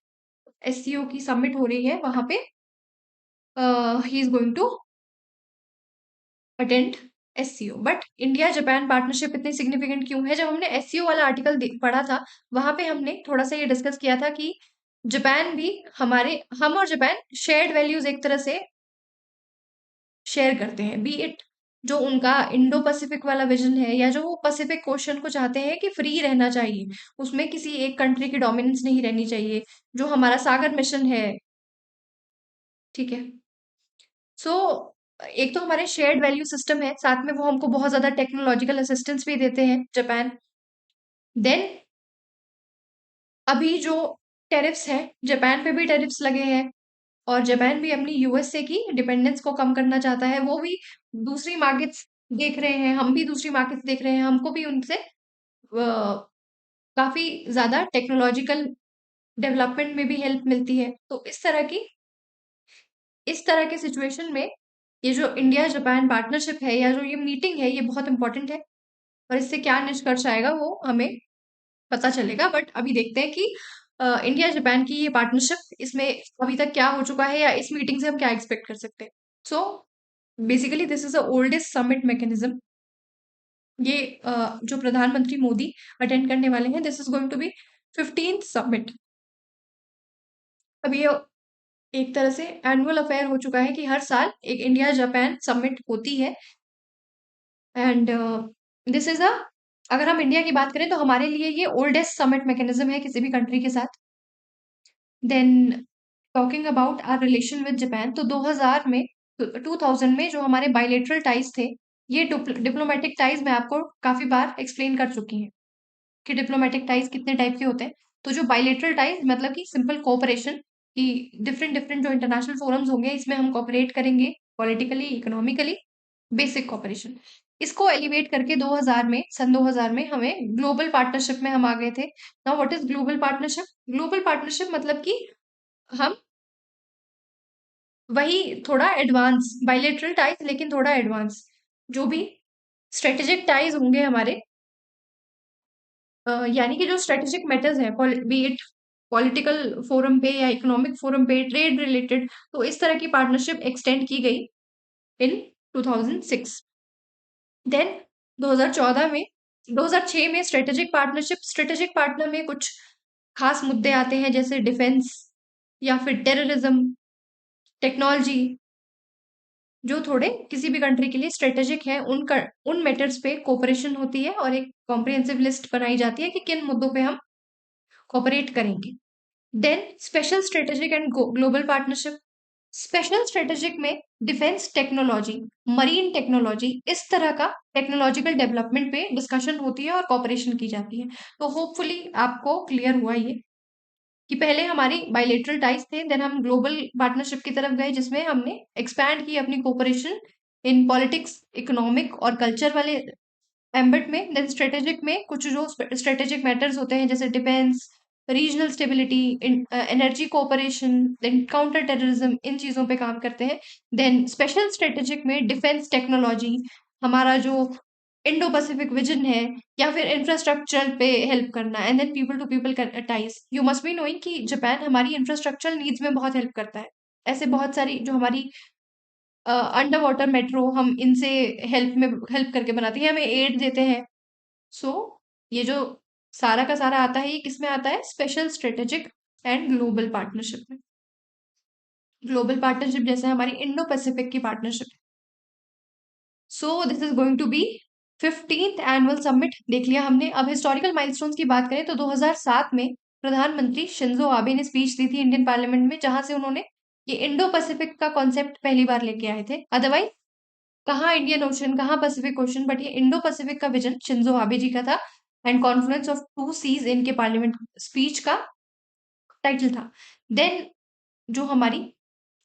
एससीओ की समिट हो रही है वहां पे। He is going to attend SCO. But India Japan partnership इतनी सिग्निफिकेंट क्यों है? जब हमने एससीओ वाला आर्टिकल पढ़ा था, वहां पे हमने थोड़ा सा ये डिस्कस किया था कि जापान भी हम और जापान शेयर्ड वैल्यूज एक तरह से शेयर करते हैं, बी इट जो उनका इंडो पैसिफिक वाला विजन है, या जो वो पैसिफिक क्वेश्चन को चाहते हैं कि फ्री रहना चाहिए, उसमें किसी एक कंट्री की डोमिनेंस नहीं रहनी चाहिए, जो हमारा सागर मिशन है। ठीक है, सो एक तो हमारे शेयर्ड वैल्यू सिस्टम है, साथ में वो हमको बहुत ज्यादा टेक्नोलॉजिकल असिस्टेंस भी देते हैं जापान। देन अभी जो टेरिफ्स हैं, जापान पे भी टेरिफ्स लगे हैं, और जापान भी अपनी यूएसए की डिपेंडेंस को कम करना चाहता है। वो भी दूसरी मार्केट्स देख रहे हैं, हम भी दूसरी मार्केट्स देख रहे हैं, हमको भी उनसे काफी ज्यादा टेक्नोलॉजिकल डेवलपमेंट में भी हेल्प मिलती है। तो इस तरह के सिचुएशन में ये जो इंडिया जापान पार्टनरशिप है या जो ये मीटिंग है ये बहुत इंपॉर्टेंट है, और इससे क्या निष्कर्ष आएगा वो हमें पता चलेगा। बट अभी देखते हैं कि इंडिया जापान की ये पार्टनरशिप, इसमें अभी तक क्या हो चुका है या इस मीटिंग से हम क्या एक्सपेक्ट कर सकते हैं। So basically this is the oldest summit mechanism. ये जो प्रधानमंत्री मोदी अटेंड करने वाले हैं, this is going to be 15th summit. अब ये एक तरह से एनुअल अफेयर हो चुका है कि हर साल एक इंडिया जापान समिट होती है। एंड दिस इज अ, अगर हम इंडिया की बात करें तो हमारे लिए ये ओल्डेस्ट समिट मैकेनिज्म है किसी भी कंट्री के साथ। Then talking about our relation with Japan, तो 2000 में 2000 में जो हमारे बायलेटरल टाइज थे, ये डिप्लोमेटिक टाइज मैं आपको काफी बार एक्सप्लेन कर चुकी हूँ कि डिप्लोमेटिक टाइज कितने टाइप के होते हैं। तो जो बायलेटरल टाइज मतलब कि सिंपल कोऑपरेशन, कि डिफरेंट डिफरेंट जो इंटरनेशनल फोरम्स होंगे इसमें हम कोऑपरेट करेंगे पॉलिटिकली इकोनॉमिकली, बेसिक कोऑपरेशन। इसको एलिवेट करके 2000 में, सन 2000 में हमें ग्लोबल पार्टनरशिप में हम आ गए थे। Now what is global partnership? Global partnership मतलब कि हम वही थोड़ा एडवांस बायलेटरल टाइज, लेकिन थोड़ा एडवांस जो भी स्ट्रेटेजिक टाइज होंगे हमारे, यानी कि जो स्ट्रेटेजिक मैटर्स हैं, बी इट पॉलिटिकल फोरम पे या इकोनॉमिक फोरम पे, ट्रेड रिलेटेड, तो इस तरह की पार्टनरशिप एक्सटेंड की गई इन 2006। देन 2014 में, 2006 में स्ट्रेटेजिक पार्टनर में कुछ खास मुद्दे आते हैं जैसे डिफेंस या फिर टेररिज्म, टेक्नोलॉजी, जो थोड़े किसी भी कंट्री के लिए स्ट्रेटेजिक है, उन मैटर्स पे कोऑपरेशन होती है और एक कॉम्प्रिहेंसिव लिस्ट बनाई जाती है कि किन मुद्दों पे हम कोऑपरेट करेंगे। Then special strategic and global partnership. Special strategic में डिफेंस टेक्नोलॉजी, मरीन टेक्नोलॉजी, इस तरह का टेक्नोलॉजिकल डेवलपमेंट पे डिस्कशन होती है और कॉपरेशन की जाती है। तो होपफुली आपको क्लियर हुआ ये। कि पहले हमारी बायलेटरल टाइज थे, देन हम ग्लोबल पार्टनरशिप की तरफ गए जिसमें हमने एक्सपैंड की अपनी कोऑपरेशन इन पॉलिटिक्स, इकोनॉमिक और कल्चर वाले एम्बिट में। देन स्ट्रेटेजिक में कुछ जो स्ट्रेटेजिक मैटर्स होते हैं जैसे defence, regional stability, energy cooperation, then counter terrorism, इन चीजों पे काम करते हैं। देन स्पेशल स्ट्रेटेजिक में डिफेंस टेक्नोलॉजी, हमारा जो इंडो पैसिफिक विजन है, या फिर इंफ्रास्ट्रक्चर पे हेल्प करना। And then people to people ties, you must be knowing कि जापान हमारी इंफ्रास्ट्रक्चरल नीड्स में बहुत हेल्प करता है। ऐसे बहुत सारी जो हमारी अंडर वाटर मेट्रो, हम इनसे हेल्प करके बनाते हैं, हमें एड देते हैं। सो ये जो सारा का सारा आता है, ये किस में आता है? Special strategic and global partnership में। ग्लोबल पार्टनरशिप जैसे हमारी इंडो पैसिफिक की partnership. So this is going to be 15th annual summit, देख लिया हमने। अब हिस्टोरिकल माइलस्टोन्स की बात करें तो 2007 में प्रधानमंत्री शिंजो आबे ने स्पीच दी थी इंडियन पार्लियामेंट में, जहां से उन्होंने ये इंडो पैसिफिक का कॉन्सेप्ट पहली बार लेके आए थे। अदरवाइज कहाँ इंडियन ओशन, कहाँ पैसिफिक ओशन, बट ये इंडो पैसिफिक का विजन शिंजो आबे जी का था। And confluence of two seas इनके पार्लियामेंट स्पीच का टाइटल था। देन जो हमारी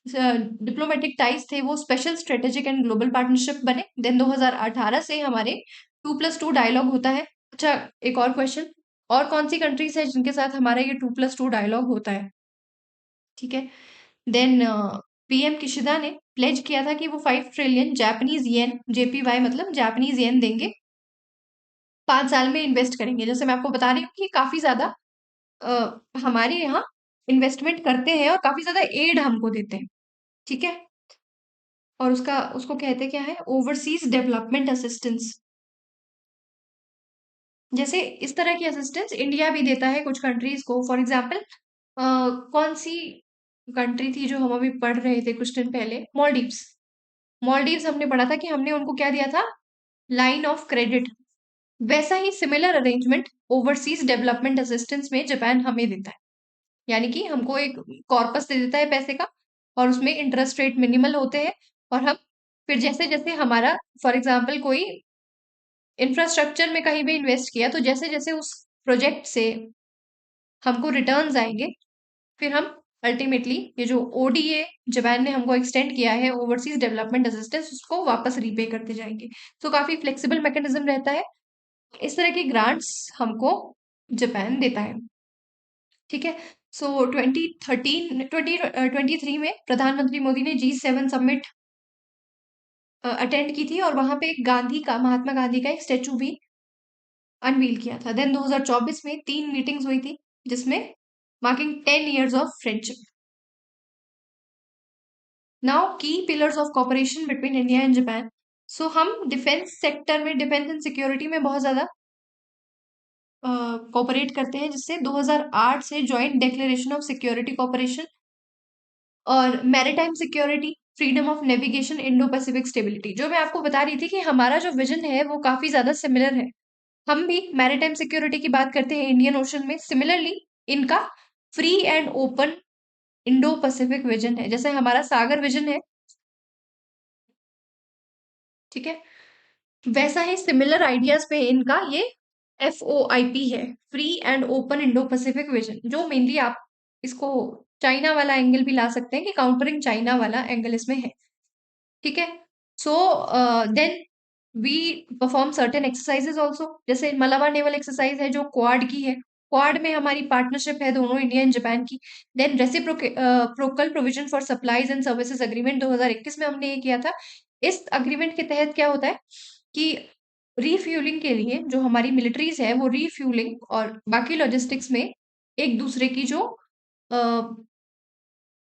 डिप्लोमेटिक टाइज थे वो special strategic and global partnership बने। देन 2018 से हमारे 2+2 डायलॉग होता है। अच्छा, एक और क्वेश्चन, और कौन सी कंट्रीज है जिनके साथ हमारा ये 2+2 डायलॉग होता है? ठीक है। देन पीएम किशिदा ने प्लेज किया था कि वो 5 ट्रिलियन जापानीज येन, जेपीवाई मतलब जापानीज येन देंगे, 5 साल में इन्वेस्ट करेंगे। जैसे मैं आपको बता रही हूँ कि काफी ज्यादा हमारे यहाँ इन्वेस्टमेंट करते हैं और काफी ज्यादा एड हमको देते हैं। ठीक है। और उसको कहते क्या है? Overseas development assistance. जैसे इस तरह की असिस्टेंस इंडिया भी देता है कुछ कंट्रीज को। फॉर एग्जाम्पल कौन सी कंट्री थी जो हम अभी पढ़ रहे थे कुछ दिन पहले? मॉलडीव्स। मॉलडीव्स हमने पढ़ा था कि हमने उनको क्या दिया था? Line of credit. वैसा ही similar arrangement overseas development assistance में जापान हमें देता है। यानी कि हमको एक कॉर्पस दे देता है पैसे का, और उसमें इंटरेस्ट रेट मिनिमल होते हैं। और हम फिर जैसे जैसे हमारा, फॉर एग्जाम्पल कोई इंफ्रास्ट्रक्चर में कहीं भी इन्वेस्ट किया, तो जैसे जैसे उस प्रोजेक्ट से हमको रिटर्न्स आएंगे, फिर हम अल्टीमेटली ये जो ओडीए जापान ने हमको एक्सटेंड किया है, ओवरसीज डेवलपमेंट असिस्टेंस, उसको वापस रीपे करते जाएंगे। तो काफी फ्लेक्सिबल मैकेनिज्म रहता है। इस तरह की ग्रांट्स हमको जापान देता है। ठीक है। सो 2023 में प्रधानमंत्री मोदी ने G7 समिट अटेंड की थी, और वहां पे एक गांधी का, महात्मा गांधी का एक स्टेचू भी अनवील किया था। देन 2024 में 3 मीटिंग्स हुई थी जिसमें marking 10 years of friendship. Now key pillars of cooperation between India and Japan. So हम डिफेंस सेक्टर में, डिफेंस एंड सिक्योरिटी में बहुत ज्यादा कोऑपरेट करते हैं, जिससे 2008 से joint declaration of security cooperation, और maritime security, freedom of navigation, Indo Pacific stability. जो मैं आपको बता रही थी कि हमारा जो विजन है वो काफी ज्यादा सिमिलर है। हम भी मैरीटाइम सिक्योरिटी की बात करते हैं इंडियन ओशन में। सिमिलरली इनका free and open Indo Pacific vision है, जैसे हमारा सागर विजन है। ठीक है। वैसा ही सिमिलर आइडियाज पे इनका ये FOIP है, free and open Indo Pacific vision, जो मेनली आप इसको चाइना वाला एंगल भी ला सकते हैं कि काउंटरिंग चाइना वाला एंगल इसमें है। ठीक है। So then we perform certain exercises also, जैसे मलाबार नेवल एक्सरसाइज है जो क्वाड की है। क्वाड में हमारी पार्टनरशिप है दोनों, इंडिया एंड जापान की। Then reciprocal provision for supplies and services agreement 2021 में हमने ये किया था। इस अग्रीमेंट के तहत क्या होता है कि रीफ्यूलिंग के लिए जो हमारी मिलिट्रीज है वो रीफ्यूलिंग और बाकी लॉजिस्टिक्स में एक दूसरे की जो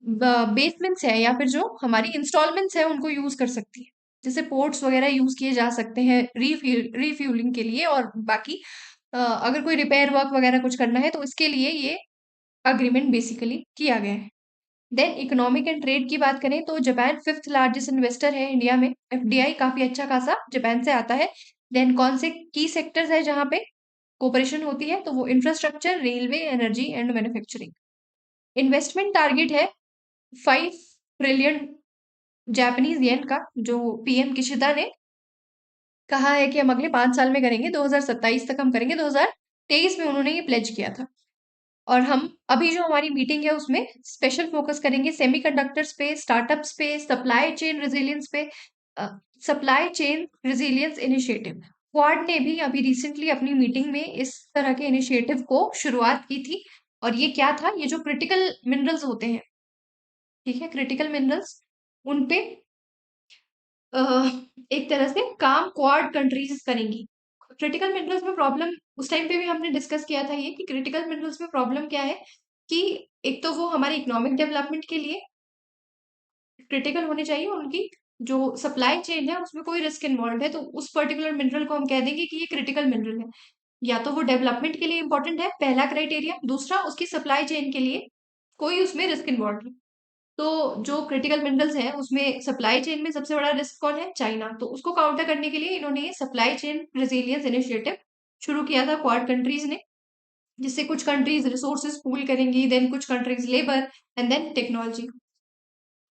बेसमेंट्स है या फिर जो हमारी इंस्टॉलमेंट्स है उनको यूज कर सकती है। जैसे पोर्ट्स वगैरह यूज किए जा सकते हैं रीफ्यूलिंग के लिए, और बाकी अगर कोई रिपेयर वर्क वगैरह कुछ करना है तो इसके लिए ये अग्रीमेंट बेसिकली किया गया है। देन इकोनॉमिक एंड ट्रेड की बात करें तो जापान 5th लार्जेस्ट इन्वेस्टर है इंडिया में। FDI काफी अच्छा खासा जापान से आता है। देन कौन से की सेक्टर्स है जहां पे कोऑपरेशन होती है? तो वो infrastructure, railway, energy and manufacturing. Investment target है 5 ट्रिलियन जापानीज येन का, जो पीएम किशिदा ने कहा है कि हम अगले 5 साल में करेंगे, 2027 तक हम करेंगे। 2023 में उन्होंने ये प्लेज किया था। और हम अभी जो हमारी मीटिंग है उसमें स्पेशल फोकस करेंगे सेमीकंडक्टर्स पे, स्टार्टअप्स पे, सप्लाई चेन रिजिलियंस पे, supply chain resilience initiative. Quad ने भी अभी रिसेंटली अपनी मीटिंग में इस तरह के इनिशिएटिव को शुरुआत की थी। और ये क्या था, ये जो क्रिटिकल मिनरल्स होते हैं, ठीक है, क्रिटिकल मिनरल्स, उन पे एक तरह से काम क्वाड कंट्रीज करेंगी। क्रिटिकल मिनरल्स में प्रॉब्लम उस टाइम पे भी हमने डिस्कस किया था ये कि क्रिटिकल मिनरल्स में प्रॉब्लम क्या है कि एक तो वो हमारे इकोनॉमिक डेवलपमेंट के लिए क्रिटिकल होने चाहिए और उनकी जो सप्लाई चेन है उसमें कोई रिस्क इन्वॉल्व है तो उस पर्टिकुलर मिनरल को हम कह देंगे कि ये क्रिटिकल मिनरल है। या तो वो डेवलपमेंट के लिए इंपॉर्टेंट है, पहला क्राइटेरिया। दूसरा, उसकी सप्लाई चेन के लिए कोई उसमें रिस्क इन्वॉल्व है। तो जो क्रिटिकल मिनरल्स हैं उसमें सप्लाई चेन में सबसे बड़ा रिस्क कौन है? चाइना। तो उसको काउंटर करने के लिए इन्होंने सप्लाई चेन रेजिलियंस इनिशिएटिव शुरू किया था क्वाड कंट्रीज ने, जिससे कुछ कंट्रीज रिसोर्सेज पूल करेंगी, देन कुछ countries labour and then technology.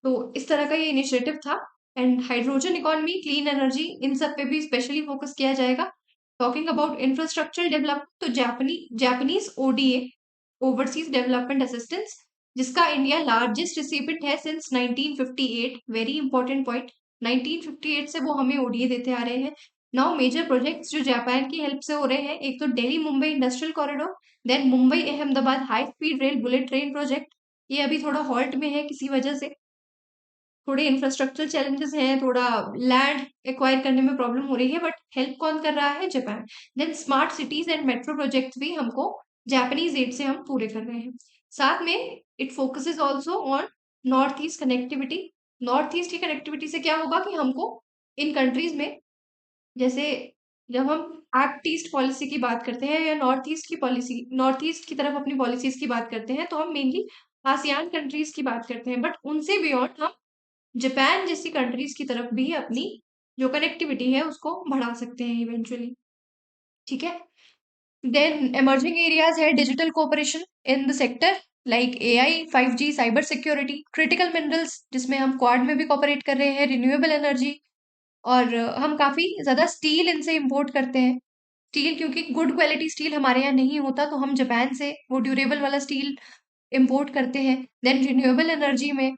तो इस तरह का ये इनिशिएटिव था। And hydrogen economy, clean energy, इन सब पे भी स्पेशली फोकस किया जाएगा। टॉकिंग अबाउट इंफ्रास्ट्रक्चर डेवलपमेंट, तो Japanese ODA, overseas development assistance, जिसका इंडिया लार्जेस्ट रिसिपिएंट है सिंस 1958। वेरी इंपॉर्टेंट पॉइंट, 1958 से वो हमें ओडीए देते आ रहे हैं। नाउ मेजर प्रोजेक्ट्स जो जापान की हेल्प से हो रहे हैं, एक तो Delhi Mumbai industrial corridor, then Mumbai Ahmedabad high speed rail bullet train project. ये अभी थोड़ा हॉल्ट में है किसी वजह से, थोड़े इंफ्रास्ट्रक्चर चैलेंजेस हैं, थोड़ा लैंड एक्वायर करने में प्रॉब्लम हो रही है, बट हेल्प कौन कर रहा है? Japan. Then smart cities and metro projects भी हमको जापानीज एड से हम पूरे कर रहे हैं। साथ में it focuses also on north east connectivity. North east की कनेक्टिविटी से क्या होगा कि हमको इन कंट्रीज में, जैसे जब हम एक्ट ईस्ट पॉलिसी की बात करते हैं या नॉर्थ ईस्ट की पॉलिसी, नॉर्थ ईस्ट की तरफ अपनी पॉलिसीज की बात करते हैं, तो हम मेनली आसियान कंट्रीज की बात करते हैं, बट उनसे बियॉन्ड हम जापान जैसी कंट्रीज की तरफ भी अपनी जो कनेक्टिविटी है उसको बढ़ा सकते हैं इवेंचुअली। ठीक है। देन इमर्जिंग एरियाज है digital cooperation in the sector like AI, 5G, cyber security, critical minerals जिसमें हम क्वाड में भी कोऑपरेट कर रहे हैं, रिन्यूएबल एनर्जी। और हम काफी ज्यादा स्टील इनसे इंपोर्ट करते हैं। स्टील, क्योंकि गुड क्वालिटी स्टील हमारे यहाँ नहीं होता तो हम जापान से वो ड्यूरेबल वाला स्टील इंपोर्ट करते हैं। देन रिन्यूएबल एनर्जी में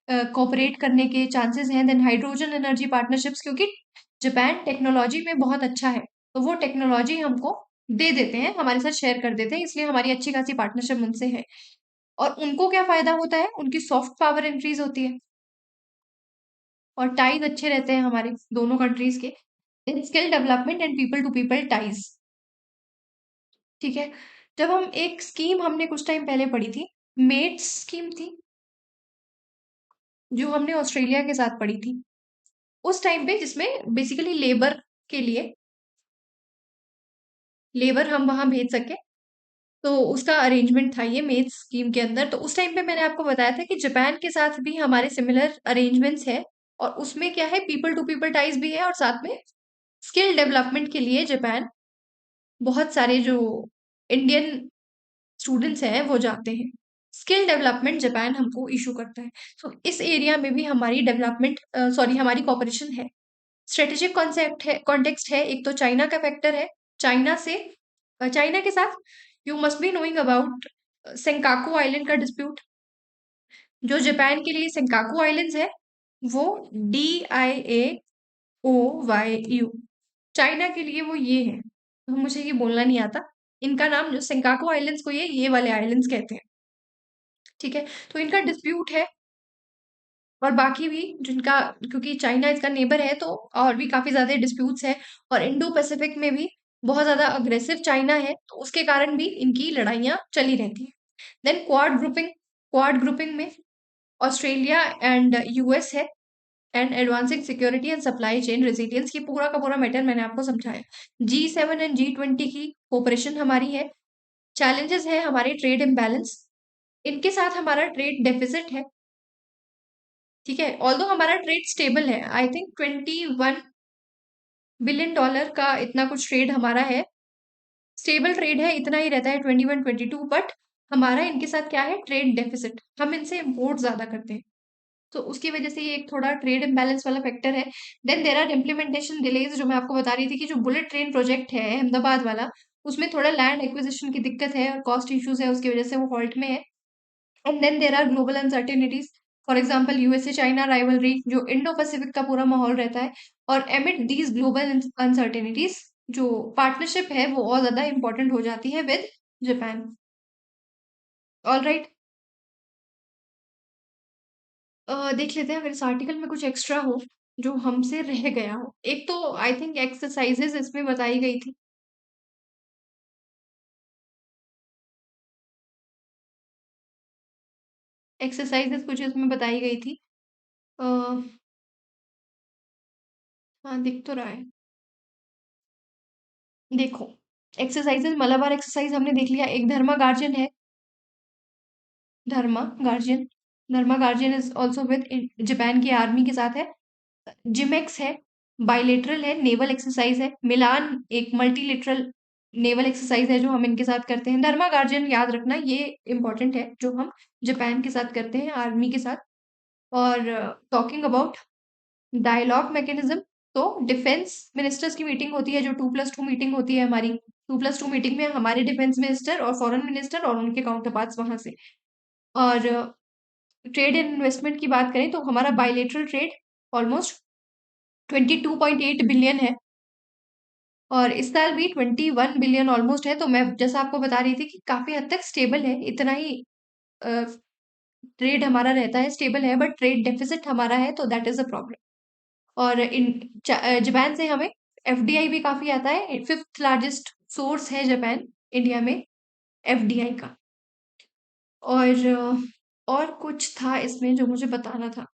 कोऑपरेट करने के चांसेस हैं। देन हाइड्रोजन एनर्जी पार्टनरशिप्स, क्योंकि जापान टेक्नोलॉजी में बहुत अच्छा है तो वो टेक्नोलॉजी हमको दे देते हैं, हमारे साथ शेयर कर देते हैं, इसलिए हमारी अच्छी खासी पार्टनरशिप उनसे है। और उनको क्या फायदा होता है? उनकी सॉफ्ट पावर इंक्रीज होती है और टाइज अच्छे रहते हैं हमारे दोनों कंट्रीज के। Skill development and people to people ties. ठीक है। जब हम एक स्कीम हमने कुछ टाइम पहले पढ़ी थी, मेट्स स्कीम थी, जो हमने ऑस्ट्रेलिया के साथ पढ़ी थी उस टाइम पे, जिसमें बेसिकली लेबर के लिए, लेबर हम वहां भेज सके, तो उसका अरेंजमेंट था ये मेज स्कीम के अंदर। तो उस टाइम पे मैंने आपको बताया था कि जापान के साथ भी हमारे सिमिलर अरेंजमेंट्स है और उसमें क्या है, पीपल टू पीपल टाइज भी है और साथ में स्किल डेवलपमेंट के लिए जापान बहुत सारे जो इंडियन स्टूडेंट्स हैं वो जाते हैं। स्किल डेवलपमेंट जापान हमको इशू करता है। तो इस एरिया में भी हमारी डेवलपमेंट, सॉरी, हमारी कॉपरेशन है। स्ट्रेटेजिक कॉन्सेप्ट है, कॉन्टेक्स्ट है, एक तो चाइना का फैक्टर है। चाइना से, चाइना के साथ you must be knowing about Senkaku island का डिस्प्यूट। जो जापान के लिए सेंकाकू आइलैंड्स है वो DIAOYU, चाइना के लिए वो ये है, तो मुझे ये बोलना नहीं आता। इनका नाम जो सेंकाकू आइलैंड्स को ये वाले आइलैंड्स कहते हैं। ठीक है। तो इनका डिस्प्यूट है और बाकी भी जिनका, क्योंकि चाइना इसका नेबर है तो और भी काफी ज्यादा डिस्प्यूट्स है। और इंडो पैसिफिक में भी बहुत ज्यादा अग्रेसिव चाइना है तो उसके कारण भी इनकी लड़ाइयां चली रहती हैं। Then Quad grouping, Quad grouping में ऑस्ट्रेलिया एंड यूएस है। And advancing security and supply chain resilience, की पूरा का पूरा मैटर मैंने आपको समझाया। G7 एंड G20 की कोऑपरेशन हमारी है। चैलेंजेस है हमारे ट्रेड इम्बैलेंस, इनके साथ हमारा ट्रेड डेफिसिट है। ठीक है। ऑल्दो हमारा ट्रेड स्टेबल है, आई थिंक $21 बिलियन का इतना कुछ ट्रेड हमारा है, स्टेबल ट्रेड है, इतना ही रहता है 21-22। बट हमारा इनके साथ क्या है? ट्रेड डेफिसिट, हम इनसे इम्पोर्ट ज्यादा करते हैं तो उसकी वजह से ये एक थोड़ा ट्रेड इम्बैलेंस वाला फैक्टर है। Then there are implementation delays, जो मैं आपको बता रही थी कि जो बुलेट ट्रेन प्रोजेक्ट है अहमदाबाद वाला, उसमें थोड़ा लैंड एक्विजिशन की दिक्कत है और कॉस्ट इश्यूज है, उसकी वजह से वो हॉल्ट में है। And then there are global uncertainties, for example USA China rivalry, जो इंडो पैसिफिक का पूरा माहौल रहता है। और एमिड दीज ग्लोबल अनसर्टेनिटीज जो पार्टनरशिप है वो और ज्यादा इंपॉर्टेंट हो जाती है विद जापान। ऑल राइट, देख लेते हैं अगर इस आर्टिकल में कुछ एक्स्ट्रा हो जो हमसे रह गया हो। एक तो आई थिंक एक्सरसाइजेस इसमें बताई गई थी। एक्सरसाइजेस कुछ इसमें बताई गई थी। आ, हाँ दिख तो रहा है। देखो, एक्सरसाइजेस मलाबार एक्सरसाइज हमने देख लिया। एक धर्मा गार्जियन है, Dharma guardian, Dharma guardian is also with Japan की आर्मी के साथ है। जिमेक्स है, बाइलेटरल है, नेवल एक्सरसाइज है। मिलान एक मल्टीलेटरल नेवल एक्सरसाइज है जो हम इनके साथ करते हैं। धर्मा गार्जियन याद रखना, ये इंपॉर्टेंट है, जो हम जापान के साथ करते हैं, आर्मी के साथ। और टॉकिंग अबाउट डायलॉग मैकेनिज्म, तो डिफेंस मिनिस्टर्स की मीटिंग होती है, जो 2+2 मीटिंग होती है हमारी। 2+2 मीटिंग में हमारे डिफेंस मिनिस्टर और फॉरेन मिनिस्टर और उनके काउंटर पार्ट्स वहां से। और ट्रेड एंड इन्वेस्टमेंट की बात करें तो हमारा बायलेटरल ट्रेड ऑलमोस्ट 22.8 बिलियन है, और इस साल भी 21 बिलियन ऑलमोस्ट है। तो मैं जैसा आपको बता रही थी कि काफी हद तक स्टेबल है, इतना ही ट्रेड हमारा रहता है, स्टेबल है, बट ट्रेड डेफिसिट हमारा है, तो दैट इज अ प्रॉब्लम। और जापान से हमें एफडीआई भी काफी आता है। फिफ्थ लार्जेस्ट सोर्स है जापान इंडिया में एफडीआई का। और और कुछ था इसमें जो मुझे बताना था।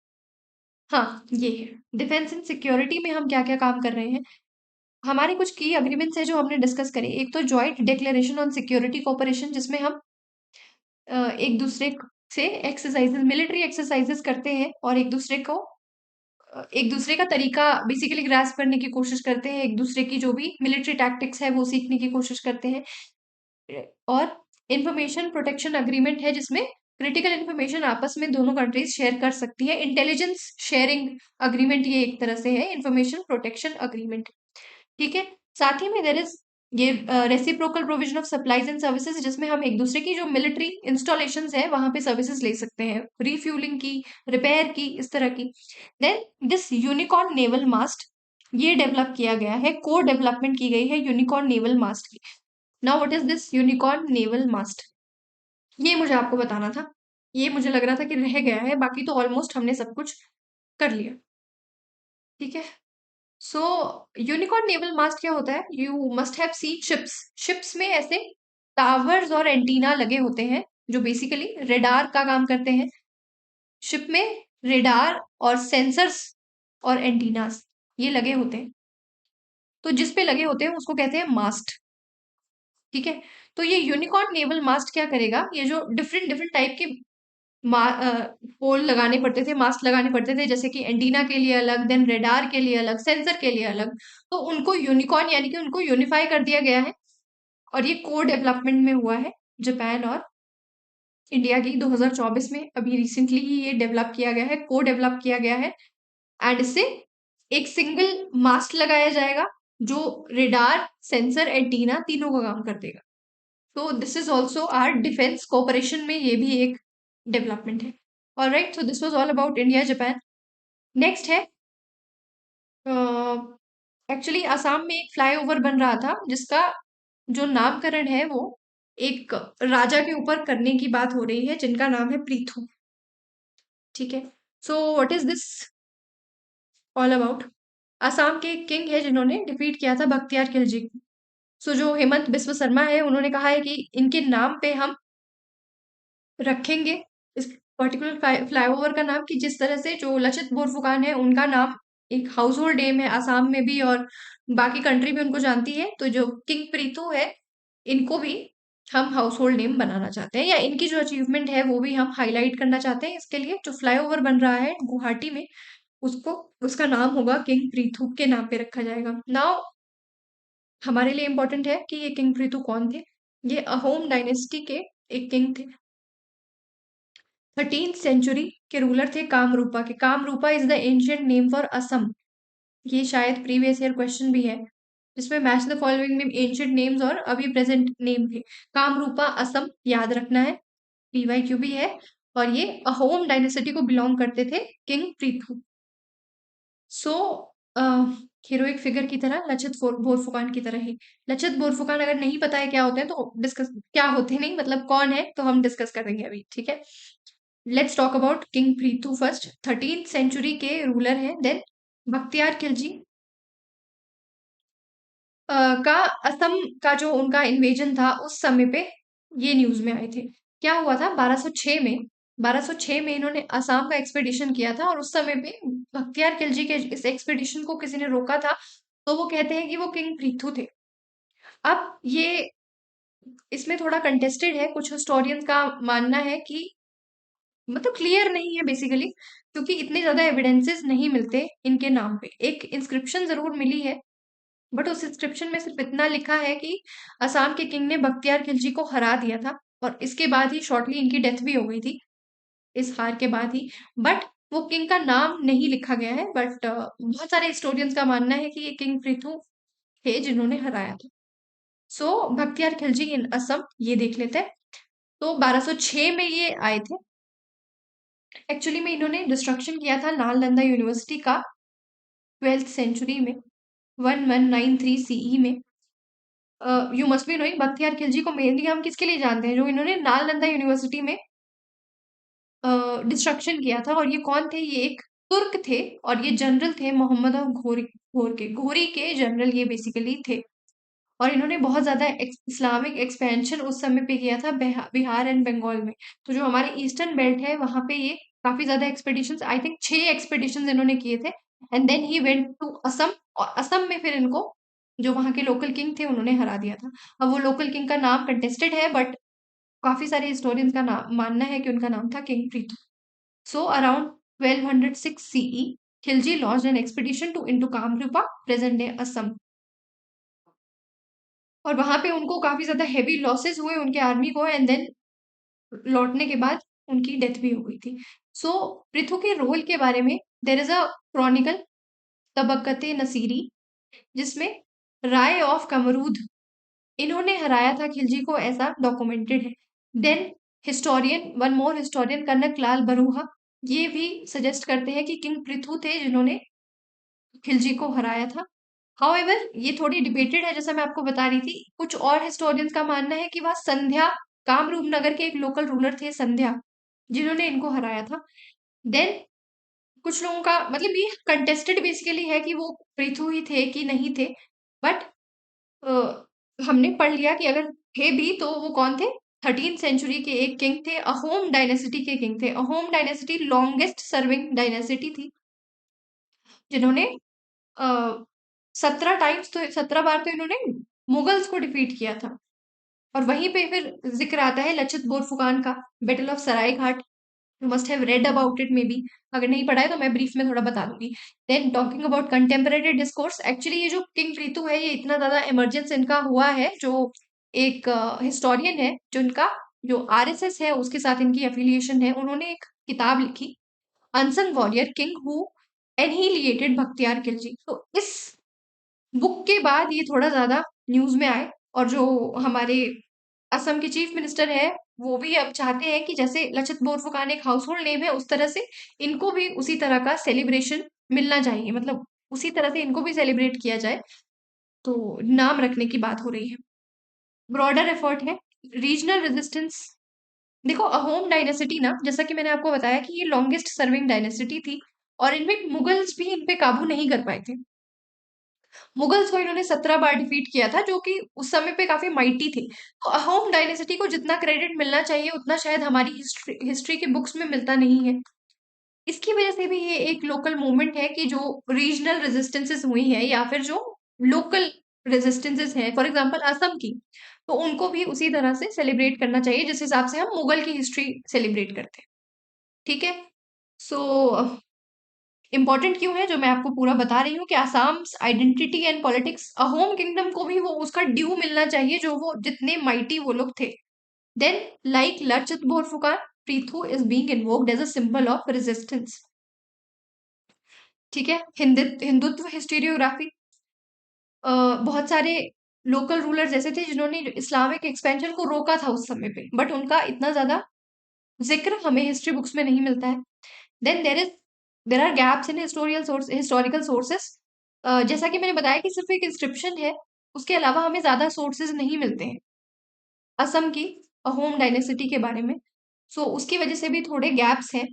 हाँ, ये है डिफेंस एंड सिक्योरिटी में हम क्या क्या काम कर रहे हैं। हमारे कुछ की अग्रीमेंट्स है जो हमने डिस्कस करे। एक तो joint declaration on security cooperation, जिसमें हम एक दूसरे से एक्सरसाइजेस, मिलिट्री एक्सरसाइजेस करते हैं, और एक दूसरे का तरीका बेसिकली ग्रास्प करने की कोशिश करते हैं, एक दूसरे की जो भी मिलिट्री टैक्टिक्स है वो सीखने की कोशिश करते हैं। और इंफॉर्मेशन प्रोटेक्शन अग्रीमेंट है, जिसमें क्रिटिकल इंफॉर्मेशन आपस में दोनों कंट्रीज शेयर कर सकती है। इंटेलिजेंस शेयरिंग अग्रीमेंट ये एक तरह से है इंफॉर्मेशन प्रोटेक्शन अग्रीमेंट। ठीक है, साथ ही में देर इज ये reciprocal provision of supplies and services, जिसमें हम एक दूसरे की जो मिलिट्री इंस्टॉलेशंस है वहां पे सर्विसेज ले सकते हैं, रिफ्यूलिंग की, रिपेयर की, इस तरह की। Then this unicorn naval mast, ये डेवलप किया गया है, को डेवलपमेंट की गई है यूनिकॉर्न नेवल मास्ट की। Now what is this unicorn naval mast, ये मुझे आपको बताना था। ये मुझे लग रहा था कि रह गया है, बाकी तो ऑलमोस्ट हमने सब कुछ कर लिया। ठीक है, सो यूनिकॉर्न नेवल मास्ट क्या होता है? You must have seen ships. Ships में ऐसे टावर्स और एंटीना लगे होते हैं जो बेसिकली रेडार का काम करते हैं। शिप में रेडार और सेंसर्स और एंटीनास ये लगे होते हैं, तो जिस पे लगे होते हैं उसको कहते हैं मास्ट। ठीक है, तो ये यूनिकॉर्न नेवल मास्ट क्या करेगा, ये जो डिफरेंट डिफरेंट टाइप के पोल लगाने पड़ते थे, मास्ट लगाने पड़ते थे, जैसे कि एंटीना के लिए अलग, देन रेडार के लिए अलग, सेंसर के लिए अलग, तो उनको यूनिकॉर्न यानी कि उनको यूनिफाई कर दिया गया है। और ये को डेवलपमेंट में हुआ है जापान और इंडिया की 2024 में, अभी रिसेंटली ही ये डेवलप किया गया है, को डेवलप किया गया है। एंड इससे एक सिंगल मास्ट लगाया जाएगा जो रेडार, सेंसर, एंटीना तीनों का काम कर देगा। तो this is also our defence cooperation में ये भी एक डेवलपमेंट है। All right, so this was all about India Japan. Next है, एक्चुअली असम में एक फ्लाईओवर बन रहा था जिसका जो नामकरण है वो एक राजा के ऊपर करने की बात हो रही है, जिनका नाम है पृथु। ठीक है, so what is this all about? Assam के एक किंग है जिन्होंने डिफीट किया था बख्तियार खिलजी को। सो जो हेमंत बिस्व शर्मा है उन्होंने कहा है कि इनके नाम पे हम रखेंगे इस पर्टिकुलर फ्लाईओवर का नाम, कि जिस तरह से जो लचित बोरफुकान है उनका नाम एक हाउस होल्ड नेम है आसाम में भी, और बाकी कंट्री भी उनको जानती है, तो जो किंग प्रीतु है इनको भी हम हाउस होल्ड नेम बनाना चाहते हैं, या इनकी जो अचीवमेंट है वो भी हम हाईलाइट करना चाहते हैं। इसके लिए जो फ्लाईओवर बन रहा है गुवाहाटी में, उसको उसका नाम होगा किंग प्रीतु के नाम पे रखा जाएगा। नाउ हमारे लिए इंपॉर्टेंट है कि ये किंग प्रीतु कौन थे। ये अहोम डायनेस्टी के एक किंग थे, 13th सेंचुरी के रूलर थे कामरूपा के। Kamrupa is the ancient name for Assam, ये शायद प्रीवियस ईयर क्वेश्चन भी है। जिसमें match the following name ancient names और अभी प्रेजेंट नेम थे। कामरूपा असम याद रखना है, पीवाईक्यू भी है। और ये अहोम डायनेसिटी को बिलोंग करते थे किंग पृथु। सो हीरोइक फिगर की तरह लचित बोरफुकान की तरह ही। लचित बोरफुकान अगर नहीं पता है क्या होते हैं तो डिस्कस, क्या होते नहीं मतलब कौन है, तो हम डिस्कस करेंगे अभी, ठीक है। Let's talk about king Prithu first. 13th century के रूलर हैं। देन बख्तियार खिलजी का असम का जो उनका इन्वेजन था उस समय पे ये न्यूज में आए थे। क्या हुआ था 1206 में, 1206 में इन्होंने असम का एक्सपेडिशन किया था और उस समय पे बख्तियार खिलजी के इस एक्सपेडिशन को किसी ने रोका था, तो वो कहते हैं कि वो किंग पृथु थे। अब ये इसमें थोड़ा कंटेस्टेड है, कुछ हिस्टोरियंस का मानना है कि मतलब क्लियर नहीं है बेसिकली, क्योंकि इतने ज्यादा एविडेंसेस नहीं मिलते इनके नाम पे। एक इंस्क्रिप्शन जरूर मिली है, बट उस इंस्क्रिप्शन में सिर्फ इतना लिखा है कि असम के किंग ने बख्तियार खिलजी को हरा दिया था, और इसके बाद ही शॉर्टली इनकी डेथ भी हो गई थी, इस हार के बाद ही। बट वो किंग का नाम नहीं लिखा गया है, बट बहुत सारे हिस्टोरियंस का मानना है कि ये किंग पृथु थे जिन्होंने हराया था। सो बख्तियार खिलजी इन असम, ये देख लेते हैं। तो 1206 में ये आए थे। एक्चुअली में इन्होंने डिस्ट्रक्शन किया था नालंदा यूनिवर्सिटी का 12th सेंचुरी में, 1193 सीई में। You must be knowing Bakhtiyar Khilji को मेनली हम किसके लिए जानते हैं, जो इन्होंने नालंदा यूनिवर्सिटी में डिस्ट्रक्शन किया था। और ये कौन थे, ये एक तुर्क थे, और ये जनरल थे मोहम्मद ऑफ घोरी के जनरल ये बेसिकली थे। और इन्होंने बहुत ज्यादा इस्लामिक एक्सपेंशन उस समय पे किया था बिहार एंड बंगाल में। तो जो हमारी ईस्टर्न बेल्ट है वहां पे ये काफी ज्यादा एक्सपेडिशंस, आई थिंक 6 एक्सपेडिशंस इन्होंने किए थे। And then he went to Assam, और असम में फिर इनको जो वहां के लोकल किंग थे उन्होंने हरा दिया था। अब वो लोकल किंग का नाम कंटेस्टेड है, बट काफी सारे हिस्टोरियंस का नाम मानना है कि उनका नाम था king Prithu. So around 1206 CE Khilji launched an expedition to into Kamarupa, present day Assam. और वहां पे उनको काफी ज्यादा हेवी लॉसेस हुए उनके आर्मी को, एंड देन लौटने के बाद उनकी डेथ भी हो गई थी। सो पृथु के रोल के बारे में there is a chronicle Tabaqat Nasiri, जिसमें राय ऑफ कमरूद इन्होंने हराया था खिलजी को, ऐसा डॉक्यूमेंटेड है। Then historian, one more historian Kanak Lal Barooah, ये भी सजेस्ट करते हैं कि किंग पृथु थे जिन्होंने खिलजी को हराया था। हाउएवर ये थोड़ी डिबेटेड है, जैसा मैं आपको बता रही थी। कुछ और हिस्टोरियंस का मानना है कि वह संध्या, कामरूप नगर के एक लोकल रूलर थे संध्या, जिन्होंने इनको हराया था। देन कुछ लोगों का मतलब ये कंटेस्टेड बेसिकली है कि वो पृथु ही थे कि नहीं थे, बट हमने पढ़ लिया कि अगर थे भी तो वो कौन थे, 13th सेंचुरी के एक किंग थे, अहोम डायनेसिटी के किंग थे। Ahom dynasty longest serving dynasty थी, जिन्होंने 17 टाइम्स, तो 17 बार तो इन्होंने मुगल्स को डिफीट किया था। और वहीं पे फिर जिक्र आता है लचित बोरफुकान का, battle of Sarai Ghat. You must have read about it may be, अगर नहीं पढ़ा है तो मैं ब्रीफ में थोड़ा बता दूंगी। Then talking about contemporary discourse, actually ये जो किंग प्रीतु है ये इतना ज्यादा इमरजेंस इनका हुआ है, जो एक हिस्टोरियन है जिनका जो आरएसएस है उसके साथ इनकी एफिलिएशन है, उन्होंने एक किताब लिखी, unsung warrior king who annihilated Bakhtiyar Khilji. तो इस बुक के बाद ये थोड़ा ज्यादा न्यूज में आए, और जो हमारे असम के चीफ मिनिस्टर है वो भी अब चाहते हैं कि जैसे लचित बोरफुकान एक हाउस होल्ड नेम है, उस तरह से इनको भी उसी तरह का सेलिब्रेशन मिलना चाहिए, मतलब उसी तरह से इनको भी सेलिब्रेट किया जाए। तो नाम रखने की बात हो रही है, ब्रॉडर एफर्ट है। रीजनल रेजिस्टेंस, देखो अहोम डायनेसिटी ना, जैसा कि मैंने आपको बताया कि ये लॉन्गेस्ट सर्विंग डायनेसिटी थी, और इनमें मुगल्स भी इन पे काबू नहीं कर पाए थे। मुगल्स को इन्होंने 17 बार डिफीट किया था, जो कि उस समय पे काफी माइटी थे। तो अहोम डायनेसिटी को जितना क्रेडिट मिलना चाहिए उतना शायद हमारी हिस्ट्री हिस्ट्री के बुक्स में मिलता नहीं है। इसकी वजह से भी ये एक लोकल मूवमेंट है कि जो रीजनल रेजिस्टेंसेस हुई हैं या फिर जो लोकल रेजिस्टेंसेस हैं, फॉर एग्जांपल असम की, तो उनको भी उसी तरह से सेलिब्रेट करना चाहिए जिस हिसाब से हम मुगल की हिस्ट्री सेलिब्रेट करते हैं। ठीक है। सो इंपॉर्टेंट क्यों है जो मैं आपको पूरा बता रही हूँ कि Assam identity and politics, Ahom kingdom को भी वो उसका ड्यू मिलना चाहिए जो वो जितने माइटी वो लोग थे। Then like Lachit Borphukan, Prithu is being invoked as a symbol of resistance. ठीक है। हिंदुत्व हिस्टोरियोग्राफी, बहुत सारे लोकल रूलर्स ऐसे थे जिन्होंने इस्लामिक एक्सपेंशन को रोका था उस समय पे, बट उनका इतना ज्यादा जिक्र हमें हिस्ट्री बुक्स में नहीं मिलता है। Then there are gaps in historical sources. जैसा कि मैंने बताया कि सिर्फ एक इंस्क्रिप्शन है, उसके अलावा हमें ज्यादा सोर्सेज नहीं मिलते हैं असम की अहोम डायनेसिटी के बारे में। सो उसकी वजह से भी थोड़े गैप्स हैं।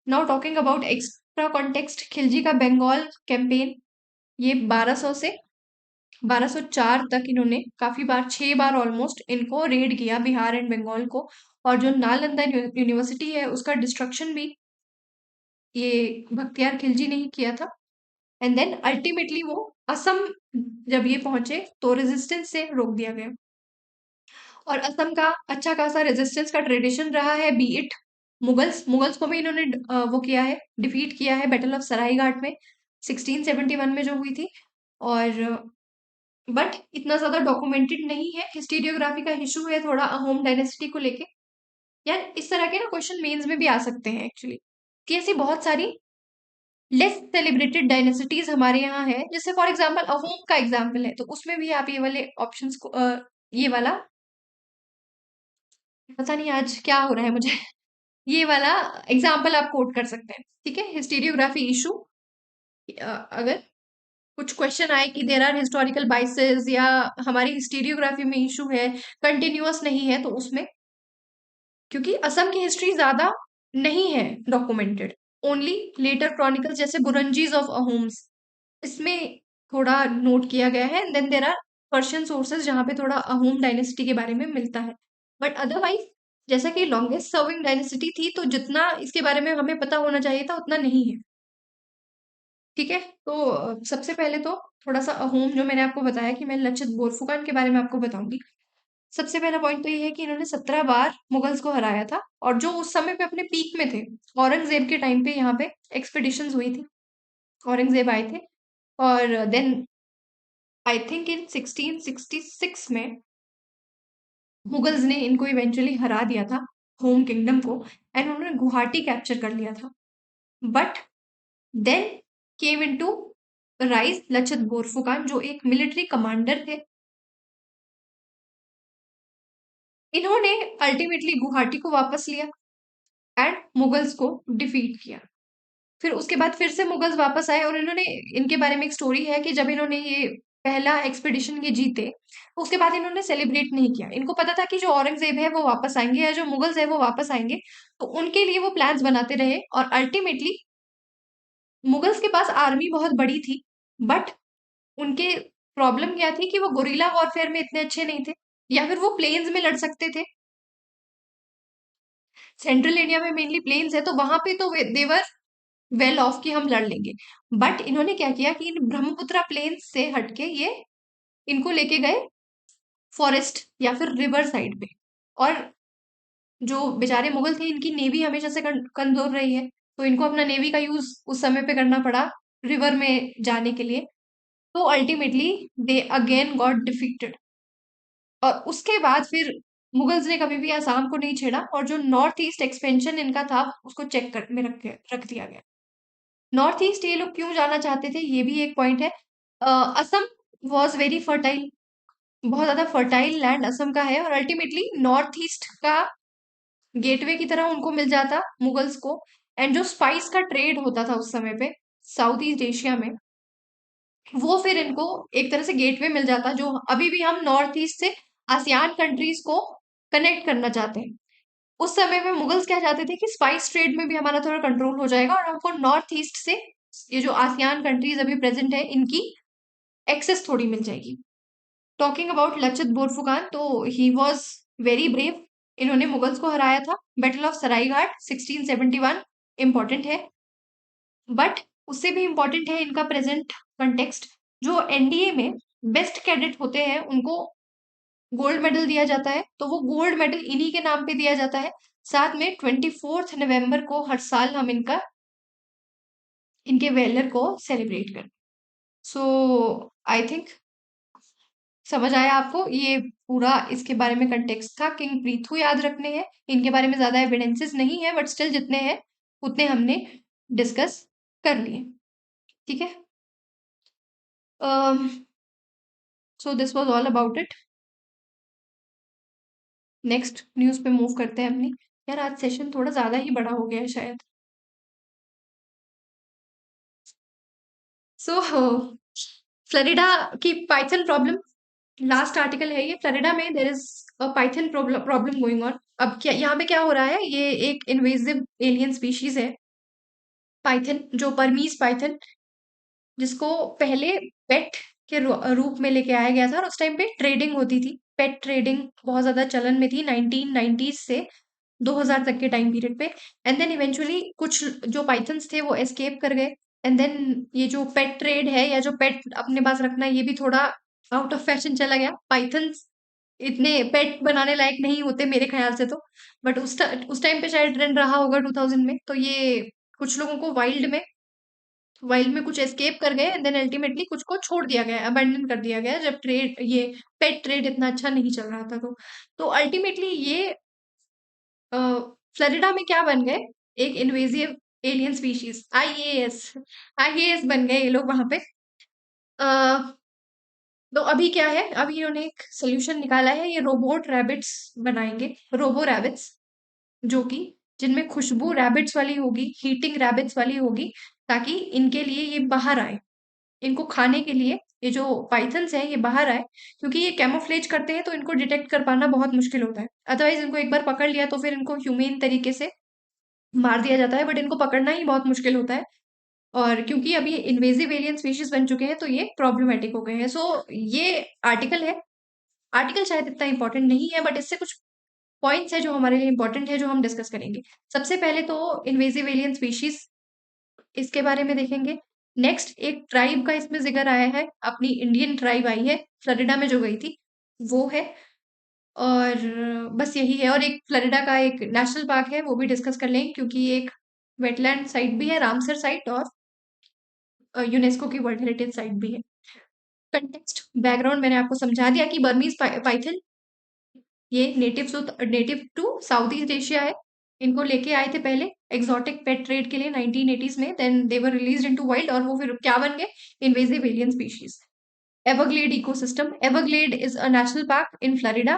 Now talking about extra context, Khilji का बंगाल कैंपेन, ये 1200 से 1204 तक इन्होंने काफी बार, 6 बार ऑलमोस्ट इनको रेड किया बिहार एंड बंगाल को। और जो नालंदा यूनिवर्सिटी है उसका डिस्ट्रक्शन भी ये बख्तियार खिलजी ने ही किया था। एंड देन अल्टीमेटली वो असम जब ये पहुंचे तो रेजिस्टेंस से रोक दिया गया। और असम का अच्छा खासा रेजिस्टेंस का ट्रेडिशन रहा है, बी इट मुगल्स को भी इन्होंने वो किया है, डिफीट किया है बैटल ऑफ सरायघाट में 1671 में जो हुई थी। और बट इतना ज्यादा डॉक्यूमेंटेड नहीं है, हिस्टोरियोग्राफी का इशू है थोड़ा अहोम डायनेस्टी को लेके। यार इस तरह के ना क्वेश्चन मेंस में भी आ सकते हैं एक्चुअली, कि ऐसी बहुत सारी लेस सेलिब्रेटेड डायनेसिटीज हमारे यहाँ है, जैसे फॉर एग्जांपल अहोम का एग्जांपल है, तो उसमें भी आप ये वाले ऑप्शंस को ये वाला, पता नहीं आज क्या हो रहा है मुझे ये वाला एग्जाम्पल आप कोट कर सकते हैं। ठीक है, हिस्टोरियोग्राफी इशू, अगर कुछ क्वेश्चन आए कि देर आर हिस्टोरिकल बाइसेस या हमारी हिस्टोरियोग्राफी में इशू है, कंटिन्यूअस नहीं है, तो उसमें क्योंकि असम की हिस्ट्री ज्यादा नहीं है डॉक्यूमेंटेड, ओनली लेटर क्रॉनिकल्स जैसे बुरंजीज ऑफ अहोम्स, इसमें थोड़ा नोट किया गया है। Then there are Persian sources जहाँ पे थोड़ा अहोम डायनेस्टी के बारे में मिलता है, बट अदरवाइज जैसा कि लॉन्गेस्ट सर्विंग डायनेस्टी थी, तो जितना इसके बारे में हमें पता होना चाहिए था उतना नहीं है। ठीक है, तो सबसे पहले तो थोड़ा सा अहोम जो मैंने आपको बताया कि मैं लचित बोरफुकन के बारे में आपको बताऊंगी। सबसे पहला पॉइंट तो ये है कि इन्होंने 17 बार मुगल्स को हराया था, और जो उस समय पे अपने पीक में थे, औरंगजेब के टाइम पे यहाँ पे एक्सपेडिशंस हुई थी, औरंगजेब आए थे। और देन आई थिंक इन 1666 में मुगल्स ने इनको इवेंचुअली हरा दिया था, होम किंगडम को, एंड उन्होंने गुवाहाटी कैप्चर कर लिया था। But then came into rise Lachit Borphukan, जो एक मिलिट्री कमांडर थे। इन्होंने अल्टीमेटली गुवाहाटी को वापस लिया एंड मुगल्स को डिफीट किया। फिर उसके बाद फिर से मुगल्स वापस आए, और इन्होंने, इनके बारे में एक स्टोरी है कि जब इन्होंने ये पहला एक्सपेडिशन ये जीते, उसके बाद इन्होंने सेलिब्रेट नहीं किया। इनको पता था कि जो औरंगजेब है वो वापस आएंगे या जो मुगल्स है वो वापस आएंगे, तो उनके लिए वो प्लान्स बनाते रहे। और अल्टीमेटली मुगल्स के पास आर्मी बहुत बड़ी थी, बट उनके प्रॉब्लम क्या थी कि वो गोरिल्ला वॉरफेयर में इतने अच्छे नहीं थे, या फिर वो प्लेन्स में लड़ सकते थे। सेंट्रल इंडिया में मेनली प्लेन्स है, तो वहां पे तो देवर वेल ऑफ कि हम लड़ लेंगे। बट इन्होंने क्या किया कि इन ब्रह्मपुत्रा प्लेन्स से हटके ये इनको लेके गए फॉरेस्ट या फिर रिवर साइड पे। और जो बेचारे मुगल थे, इनकी नेवी हमेशा से कमजोर रही है, तो इनको अपना नेवी का यूज उस समय पे करना पड़ा रिवर में जाने के लिए। तो ultimately they again got defeated. और उसके बाद फिर मुगल्स ने कभी भी आसाम को नहीं छेड़ा, और जो नॉर्थ ईस्ट एक्सपेंशन इनका था उसको चेक कर में रख दिया गया। नॉर्थ ईस्ट ये लोग क्यों जाना चाहते थे, ये भी एक पॉइंट है। असम वॉज वेरी फर्टाइल, बहुत ज्यादा फर्टाइल लैंड असम का है, और अल्टीमेटली नॉर्थ ईस्ट का गेटवे की तरह उनको मिल जाता मुगल्स को। एंड जो स्पाइस का ट्रेड होता था उस समय पे साउथ ईस्ट एशिया में, वो फिर इनको एक तरह से गेटवे मिल जाता, जो अभी भी हम नॉर्थ ईस्ट से आसियान कंट्रीज को कनेक्ट करना चाहते हैं। उस समय में मुगल्स क्या चाहते थे कि स्पाइस ट्रेड में भी हमारा थोड़ा कंट्रोल हो जाएगा, और हमको नॉर्थ ईस्ट से ये जो आसियान कंट्रीज अभी प्रेजेंट है इनकी एक्सेस थोड़ी मिल जाएगी। टॉकिंग अबाउट लचित बोरफुकान, तो ही वॉज वेरी ब्रेव। इन्होंने मुगल्स को हराया था, बैटल ऑफ सरायघाट 1671 इंपॉर्टेंट है। बट उससे भी इंपॉर्टेंट है इनका प्रेजेंट कंटेक्स्ट। जो एनडीए में बेस्ट कैडेट होते हैं उनको गोल्ड मेडल दिया जाता है, तो वो गोल्ड मेडल इन्हीं के नाम पे दिया जाता है। साथ में 24 नवंबर को हर साल हम इनके वेलर को सेलिब्रेट करते। सो आई थिंक समझ आया आपको, ये पूरा इसके बारे में कंटेक्स्ट था। किंग प्रीथु याद रखने हैं, इनके बारे में ज्यादा एविडेंसेस नहीं है, बट स्टिल जितने हैं उतने हमने डिस्कस कर लिए। ठीक है, so this was all about it. Next news पे मूव करते हैं अपनी। यार आज सेशन थोड़ा ज़्यादा ही बड़ा हो गया है शायद। सो फ्लोरिडा की पाइथन प्रॉब्लम, लास्ट आर्टिकल है ये। फ्लोरिडा में there is a Python problem going on. अब क्या यहाँ पे क्या हो रहा है, ये एक इन्वेजिव एलियन स्पीशीज है पाइथन, जो बर्मीज पाइथन, जिसको पहले पेट के रूप में लेके आया गया था, और उस टाइम पे ट्रेडिंग होती थी। पेट ट्रेडिंग बहुत ज्यादा चलन में थी 1990s से 2000 तक के टाइम पीरियड पे। एंड देन इवेंचुअली कुछ जो पाइथन्स थे वो एस्केप कर गए। एंड देन ये जो पेट ट्रेड है या जो पेट अपने पास रखना, ये भी थोड़ा आउट ऑफ फैशन चला गया। पाइथन्स इतने पेट बनाने लायक नहीं होते मेरे ख्याल से तो। बट उस टाइम पे शायद ट्रेंड रहा होगा 2000 में, तो ये कुछ लोगों को वाइल्ड में कुछ एस्केप कर गए, एंड देन अल्टीमेटली कुछ को छोड़ दिया गया, अबैंडन कर दिया गया, जब ट्रेड ये पेट ट्रेड इतना अच्छा नहीं चल रहा था। तो अल्टीमेटली ये फ्लोरिडा में क्या बन गए, एक इन्वेजिव एलियन स्पीशीज, आईएएस बन गए ये लोग वहां पे। अ, तो अभी क्या है, अभी इन्होंने एक सोल्यूशन निकाला है, ये रोबोट रैबिट्स बनाएंगे, रोबो रैबिट्स, जो कि जिनमें खुशबू रैबिट्स वाली होगी, हीटिंग रैबिट्स वाली होगी, ताकि इनके लिए ये बाहर आए, इनको खाने के लिए ये जो पाइथन्स हैं ये बाहर आए। क्योंकि ये कैमोफ्लेज करते हैं तो इनको डिटेक्ट कर पाना बहुत मुश्किल होता है। अदरवाइज इनको एक बार पकड़ लिया तो फिर इनको ह्यूमेन तरीके से मार दिया जाता है, बट इनको पकड़ना ही बहुत मुश्किल होता है। और क्योंकि अभी इन्वेजिव एलियन स्पीशीज बन चुके हैं तो ये प्रॉब्लमेटिक हो गए हैं। सो ये आर्टिकल है, आर्टिकल शायद इतना इंपॉर्टेंट नहीं है, बट इससे कुछ पॉइंट्स है जो हमारे लिए इंपॉर्टेंट है, जो हम डिस्कस करेंगे। सबसे पहले तो इन्वेजिव एलियन स्पीशीज, इसके बारे में देखेंगे। नेक्स्ट एक ट्राइब का इसमें जिक्र आया है, अपनी इंडियन ट्राइब आई है फ्लोरिडा में जो गई थी, वो है। और बस यही है। और एक फ्लोरिडा का एक नेशनल पार्क है, वो भी डिस्कस कर लेंगे, क्योंकि ये एक वेटलैंड साइट भी है, रामसर साइट, और यूनेस्को की वर्ल्ड हेरिटेज साइट भी है। कंटेक्स्ट बैकग्राउंड मैंने आपको समझा दिया कि बर्मीज पाइथन ये native to South East Asia है। इनको लेके आए थे पहले एक्सोटिक पेट ट्रेड के लिए 1980s में, then they were released into wild, और वो फिर क्या बन गए, invasive alien species. Everglade ecosystem, Everglade is a national park in Florida.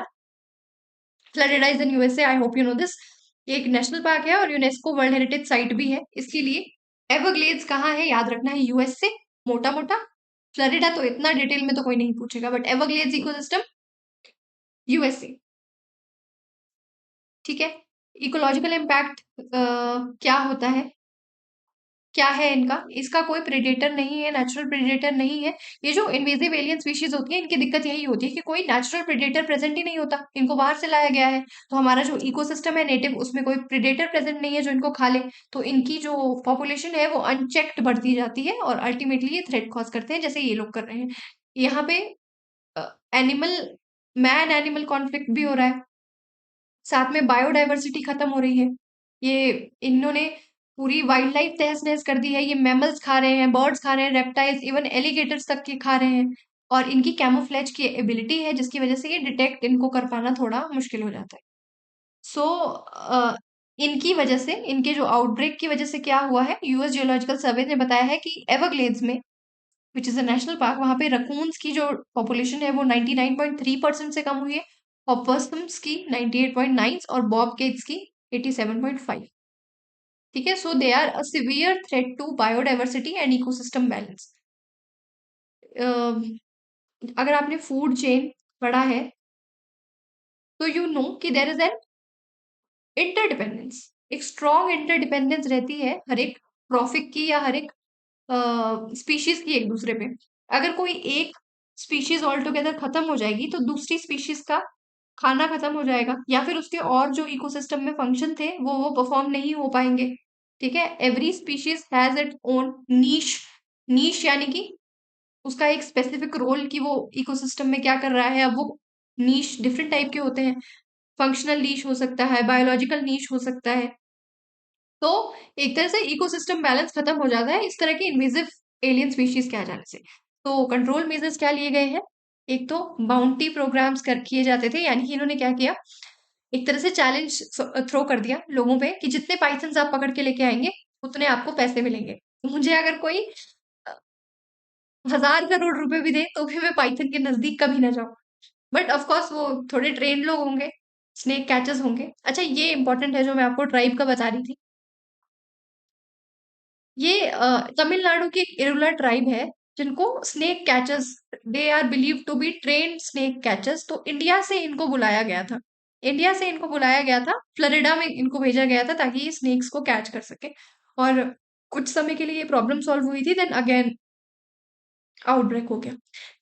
Florida is in USA, I hope you know this. ये एक नेशनल पार्क है और यूनेस्को वर्ल्ड हेरिटेज साइट भी है इसके लिए। एवरग्लेड्स कहाँ है याद रखना है, यूएसए, मोटा मोटा। फ्लोरिडा तो इतना डिटेल में तो कोई नहीं पूछेगा, बट एवरग्लेड्स इकोसिस्टम यूएसए। ठीक है। इकोलॉजिकल इम्पैक्ट क्या होता है, क्या है इनका, इसका कोई प्रेडेटर नहीं है, नेचुरल प्रेडेटर नहीं है। ये जो इन्वेजिव एलियन स्पीशीज होती है, इनकी दिक्कत यही होती है कि कोई नेचुरल प्रेडेटर प्रेजेंट ही नहीं होता, इनको बाहर से लाया गया है। तो हमारा जो इकोसिस्टम है नेटिव, उसमें कोई प्रेडेटर प्रेजेंट नहीं है जो इनको खा ले। तो इनकी जो पॉपुलेशन है वो अनचेक्ड बढ़ती जाती है, और अल्टीमेटली ये थ्रेट कॉज करते हैं, जैसे ये लोग कर रहे हैं। यहाँ पे एनिमल मैन एनिमल कॉन्फ्लिक्ट भी हो रहा है, साथ में बायोडायवर्सिटी खत्म हो रही है। ये इन्होंने पूरी वाइल्ड लाइफ तहस नहस कर दी है। ये मैमल्स खा रहे हैं, बर्ड्स खा रहे हैं, रेप्टाइल्स, इवन एलिगेटर्स तक के खा रहे हैं। और इनकी कैमोफ्लेज की एबिलिटी है, जिसकी वजह से ये डिटेक्ट इनको कर पाना थोड़ा मुश्किल हो जाता है। सो इनकी वजह से, इनके जो आउटब्रेक की वजह से क्या हुआ है, यूएस जियोलॉजिकल सर्वे ने बताया है कि एवरग्लेड्स में, विच इज अ नेशनल पार्क, वहां पे रकून्स की जो पॉपुलेशन है वो 99.3% से कम हुई है, opossums की 98.9 और bobcats की 87.5। ठीक है। So they are a severe threat to biodiversity and ecosystem balance. अगर आपने फूड चेन पढ़ा है तो यू नो कि देर इज एन इंटरडिपेंडेंस, एक स्ट्रॉन्ग इंटरडिपेंडेंस रहती है हर एक ट्रॉफिक की, या हर एक स्पीशीज की एक दूसरे पे। अगर कोई एक स्पीशीज ऑल टुगेदर खत्म हो जाएगी तो दूसरी स्पीशीज का खाना खत्म हो जाएगा, या फिर उसके और जो इकोसिस्टम में फंक्शन थे वो परफॉर्म नहीं हो पाएंगे। ठीक है। Every species has its own niche, niche यानी कि उसका एक स्पेसिफिक रोल कि वो इकोसिस्टम में क्या कर रहा है। अब वो नीश डिफरेंट टाइप के होते हैं, फंक्शनल नीश हो सकता है, बायोलॉजिकल नीश हो सकता है। तो एक तरह से इकोसिस्टम बैलेंस खत्म हो जाता है इस तरह के इन्वेजिव एलियन स्पीशीज के आ जाने से। तो कंट्रोल मेजर्स क्या लिए गए हैं, एक तो बाउंटी प्रोग्राम्स कर किए जाते थे, यानी कि इन्होंने क्या किया, एक तरह से चैलेंज थ्रो कर दिया लोगों पे कि जितने पाइथन्स आप पकड़ के लेके आएंगे उतने आपको पैसे मिलेंगे। मुझे अगर कोई 1000 करोड़ रुपए भी दे तो भी मैं पाइथन के नजदीक कभी ना जाऊं। बट ऑफ कोर्स वो थोड़े ट्रेन लोग होंगे, स्नेक कैचर्स होंगे। अच्छा, ये इंपॉर्टेंट है जो मैं आपको ट्राइब का बता रही थी। ये तमिलनाडु की एक इरुला ट्राइब है जिनको snake catchers, they are believe to be trained snake catchers. तो इंडिया से इनको बुलाया गया था, इंडिया से इनको बुलाया गया था, फ्लोरिडा में इनको भेजा गया था ताकि ये स्नेक्स को कैच कर सके। और कुछ समय के लिए ये प्रॉब्लम सॉल्व हुई थी, देन अगेन आउटब्रेक हो गया।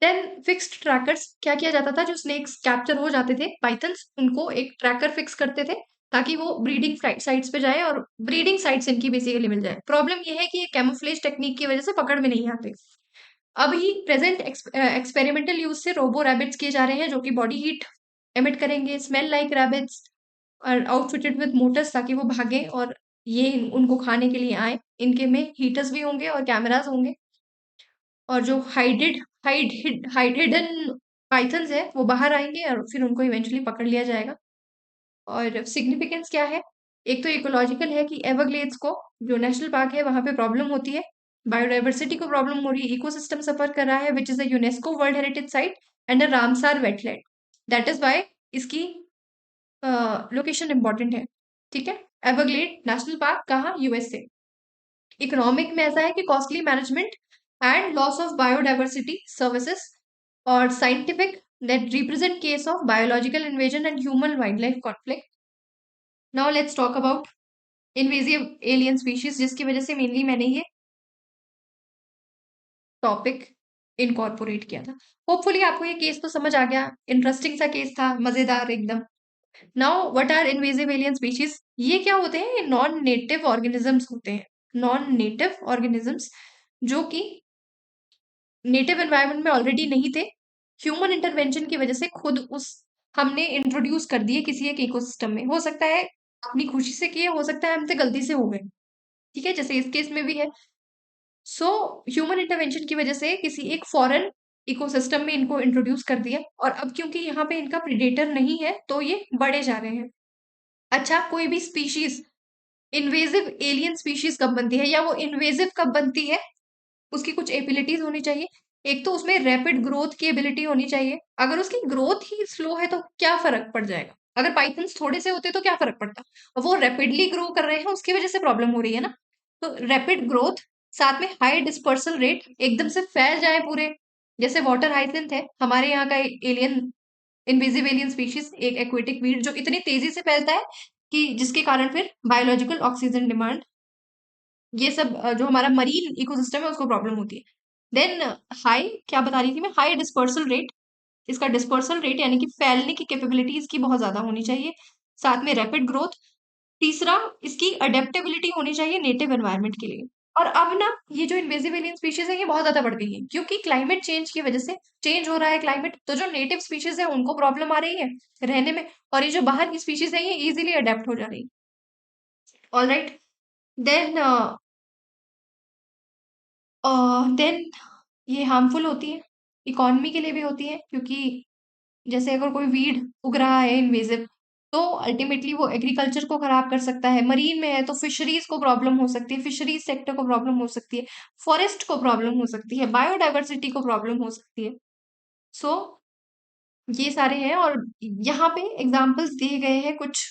देन फिक्स्ड ट्रैकर्स, क्या किया जाता था, जो स्नेक्स कैप्चर हो जाते थे पाइथन्स, उनको एक ट्रैकर फिक्स करते थे ताकि वो ब्रीडिंग साइट्स पे जाए और ब्रीडिंग साइट्स इनकी बेसिकली मिल जाए। प्रॉब्लम ये है कि ये कैमोफ्लेज टेक्निक की वजह से पकड़ में नहीं आते। अभी प्रेजेंट एक्सपेरिमेंटल यूज से रोबो रैबिट्स किए जा रहे हैं जो कि बॉडी हीट एमिट करेंगे, स्मेल लाइक रैबिट्स, और आउटफिटेड विद मोटर्स ताकि वो भागे और ये उनको खाने के लिए आए। इनके में हीटर्स भी होंगे और कैमरास होंगे, और जो हाइडेडन पाइथन्स है वो बाहर आएंगे और फिर उनको इवेंचुअली पकड़ लिया जाएगा। और सिग्निफिकेंस क्या है, एक तो इकोलॉजिकल है कि एवरग्लेड्स को, जो नेशनल पार्क है वहां पे प्रॉब्लम होती है, बायोडाइवर्सिटी को प्रॉब्लम हो रही है, इकोसिस्टम सफर कर रहा है, which is a UNESCO world heritage site and a Ramsar wetland. That is why इसकी लोकेशन इंपॉर्टेंट है। ठीक है, एवरग्लेड नेशनल पार्क कहाँ, यूएसए। इकोनॉमिक में ऐसा है कि costly management and loss of biodiversity services, और scientific that represent case of biological invasion and human wildlife conflict. Now let's talk about invasive alien species, जिसकी वजह से मेनली मैंने ये टॉपिक इनकॉर्पोरेट किया था। होपफुली आपको ये केस तो समझ आ गया, इंटरेस्टिंग सा केस था, मजेदार एकदम। Now what are invasive alien species, ये क्या होते हैं, ये नॉन नेटिव ऑर्गेनिजम्स होते हैं, नॉन नेटिव ऑर्गेनिजम्स जो कि नेटिव एनवायरनमेंट में ऑलरेडी नहीं थे, ह्यूमन इंटरवेंशन की वजह से खुद उस हमने इंट्रोड्यूस कर दिए किसी एक इकोसिस्टम में। हो सकता है अपनी खुशी से किए, हो सकता है हमसे गलती से हो गए। ठीक है, जैसे इस केस में भी है। सो ह्यूमन इंटरवेंशन की वजह से किसी एक फॉरेन इकोसिस्टम में इनको इंट्रोड्यूस कर दिया, और अब क्योंकि यहाँ पे इनका प्रीडेटर नहीं है तो ये बढ़े जा रहे हैं। अच्छा, कोई भी स्पीशीज इन्वेजिव एलियन स्पीशीज कब बनती है, या वो इन्वेजिव कब बनती है, उसकी कुछ एबिलिटीज होनी चाहिए। एक तो उसमें रैपिड ग्रोथ की एबिलिटी होनी चाहिए। अगर उसकी ग्रोथ ही स्लो है तो क्या फर्क पड़ जाएगा, अगर पाइथन्स थोड़े से होते तो क्या फर्क पड़ता, वो रैपिडली ग्रो कर रहे हैं उसकी वजह से प्रॉब्लम हो रही है ना। तो रैपिड ग्रोथ, साथ में हाई डिस्पर्सल रेट, एकदम से फैल जाए पूरे, जैसे वाटर हाइसिंथ है हमारे यहाँ का एलियन, इनविजिव एलियन स्पीशीज, एक एक्वेटिक वीड जो इतनी तेजी से फैलता है कि जिसके कारण फिर बायोलॉजिकल ऑक्सीजन डिमांड, ये सब जो हमारा मरीन इकोसिस्टम है उसको प्रॉब्लम होती है। देन हाई, क्या बता रही थी मैं, हाई डिस्पर्सल रेट, इसका डिस्पर्सल रेट यानी कि फैलने की कैपेबिलिटी इसकी बहुत ज्यादा होनी चाहिए, साथ में रैपिड ग्रोथ। तीसरा, इसकी अडेप्टेबिलिटी होनी चाहिए नेटिव एनवायरनमेंट के लिए। और अब ना ये जो इन्वेजिव एलियन स्पीशीज है ये बहुत ज्यादा बढ़ गई है क्योंकि क्लाइमेट चेंज की वजह से, चेंज हो रहा है क्लाइमेट, तो जो नेटिव स्पीशीज है उनको प्रॉब्लम आ रही है रहने में, और ये जो बाहर की स्पीशीज है ये इजीली अडेप्ट हो जा रही है। ऑल राइट, देन देन ये हार्मफुल होती है, इकोनॉमी के लिए भी होती है, क्योंकि जैसे अगर कोई वीड उग रहा है इन्वेजिव, तो अल्टीमेटली वो एग्रीकल्चर को खराब कर सकता है। मरीन में है तो फिशरीज को प्रॉब्लम हो सकती है, फिशरीज सेक्टर को प्रॉब्लम हो सकती है, फॉरेस्ट को प्रॉब्लम हो सकती है, बायोडाइवर्सिटी को प्रॉब्लम हो सकती है। सो ये सारे हैं, और यहाँ पे एग्जाम्पल्स दिए गए हैं कुछ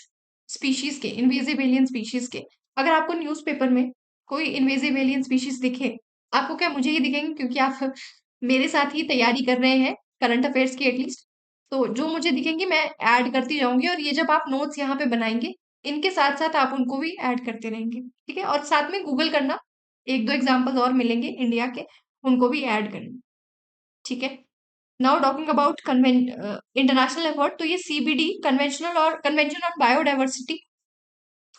स्पीशीज के, इन्वेजिव एलियन स्पीशीज के। अगर आपको न्यूज़पेपर में कोई इन्वेजिव एलियन स्पीशीज दिखे, आपको क्या, मुझे ही दिखेंगे क्योंकि आप मेरे साथ ही तैयारी कर रहे हैं करंट अफेयर्स की एटलीस्ट, तो जो मुझे दिखेंगे मैं ऐड करती जाऊंगी, और ये जब आप नोट्स यहाँ पे बनाएंगे इनके साथ साथ आप उनको भी ऐड करते रहेंगे। ठीक है, और साथ में गूगल करना, एक दो एग्जाम्पल्स और मिलेंगे इंडिया के, उनको भी ऐड करना। ठीक है, now talking about international effort, तो ये सीबीडी, कन्वेंशनल और कन्वेंशन ऑन बायोडाइवर्सिटी,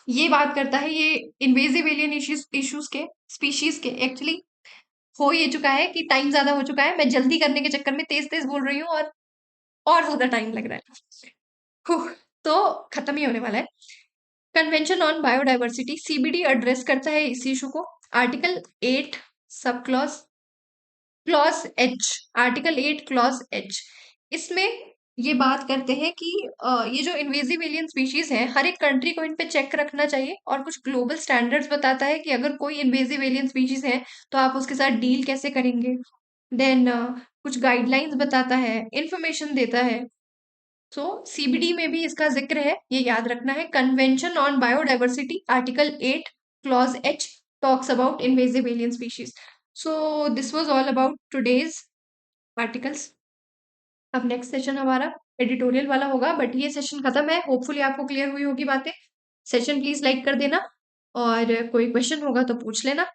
ये बात करता है, ये इन्वेजिव एलियन इश्यूज के, स्पीशीज के। एक्चुअली हो ये चुका है कि टाइम ज्यादा हो चुका है, मैं जल्दी करने के चक्कर में तेज तेज बोल रही हूँ और ज्यादा टाइम लग रहा है। हुँ, तो खत्म ही होने वाला है। Convention on biodiversity, CBD address करता है इस इशू को। Article 8 sub clause, clause H, article 8 clause H, इसमें ये बात करते हैं कि ये जो इन्वेजिव एलियन स्पीशीज है हर एक कंट्री को इन पे चेक रखना चाहिए, और कुछ ग्लोबल स्टैंडर्ड्स बताता है कि अगर कोई इन्वेजिव एलियन स्पीशीज है तो आप उसके साथ डील कैसे करेंगे, देन कुछ गाइडलाइंस बताता है, इंफॉर्मेशन देता है। सो सीबीडी में भी इसका जिक्र है, ये याद रखना है। Convention on biodiversity article 8 clause H talks about invasive alien species. So this was all about today's articles. अब नेक्स्ट सेशन हमारा एडिटोरियल वाला होगा, बट ये सेशन खत्म है। होपफुली आपको क्लियर हुई होगी बातें। सेशन प्लीज लाइक कर देना, और कोई क्वेश्चन होगा तो पूछ लेना।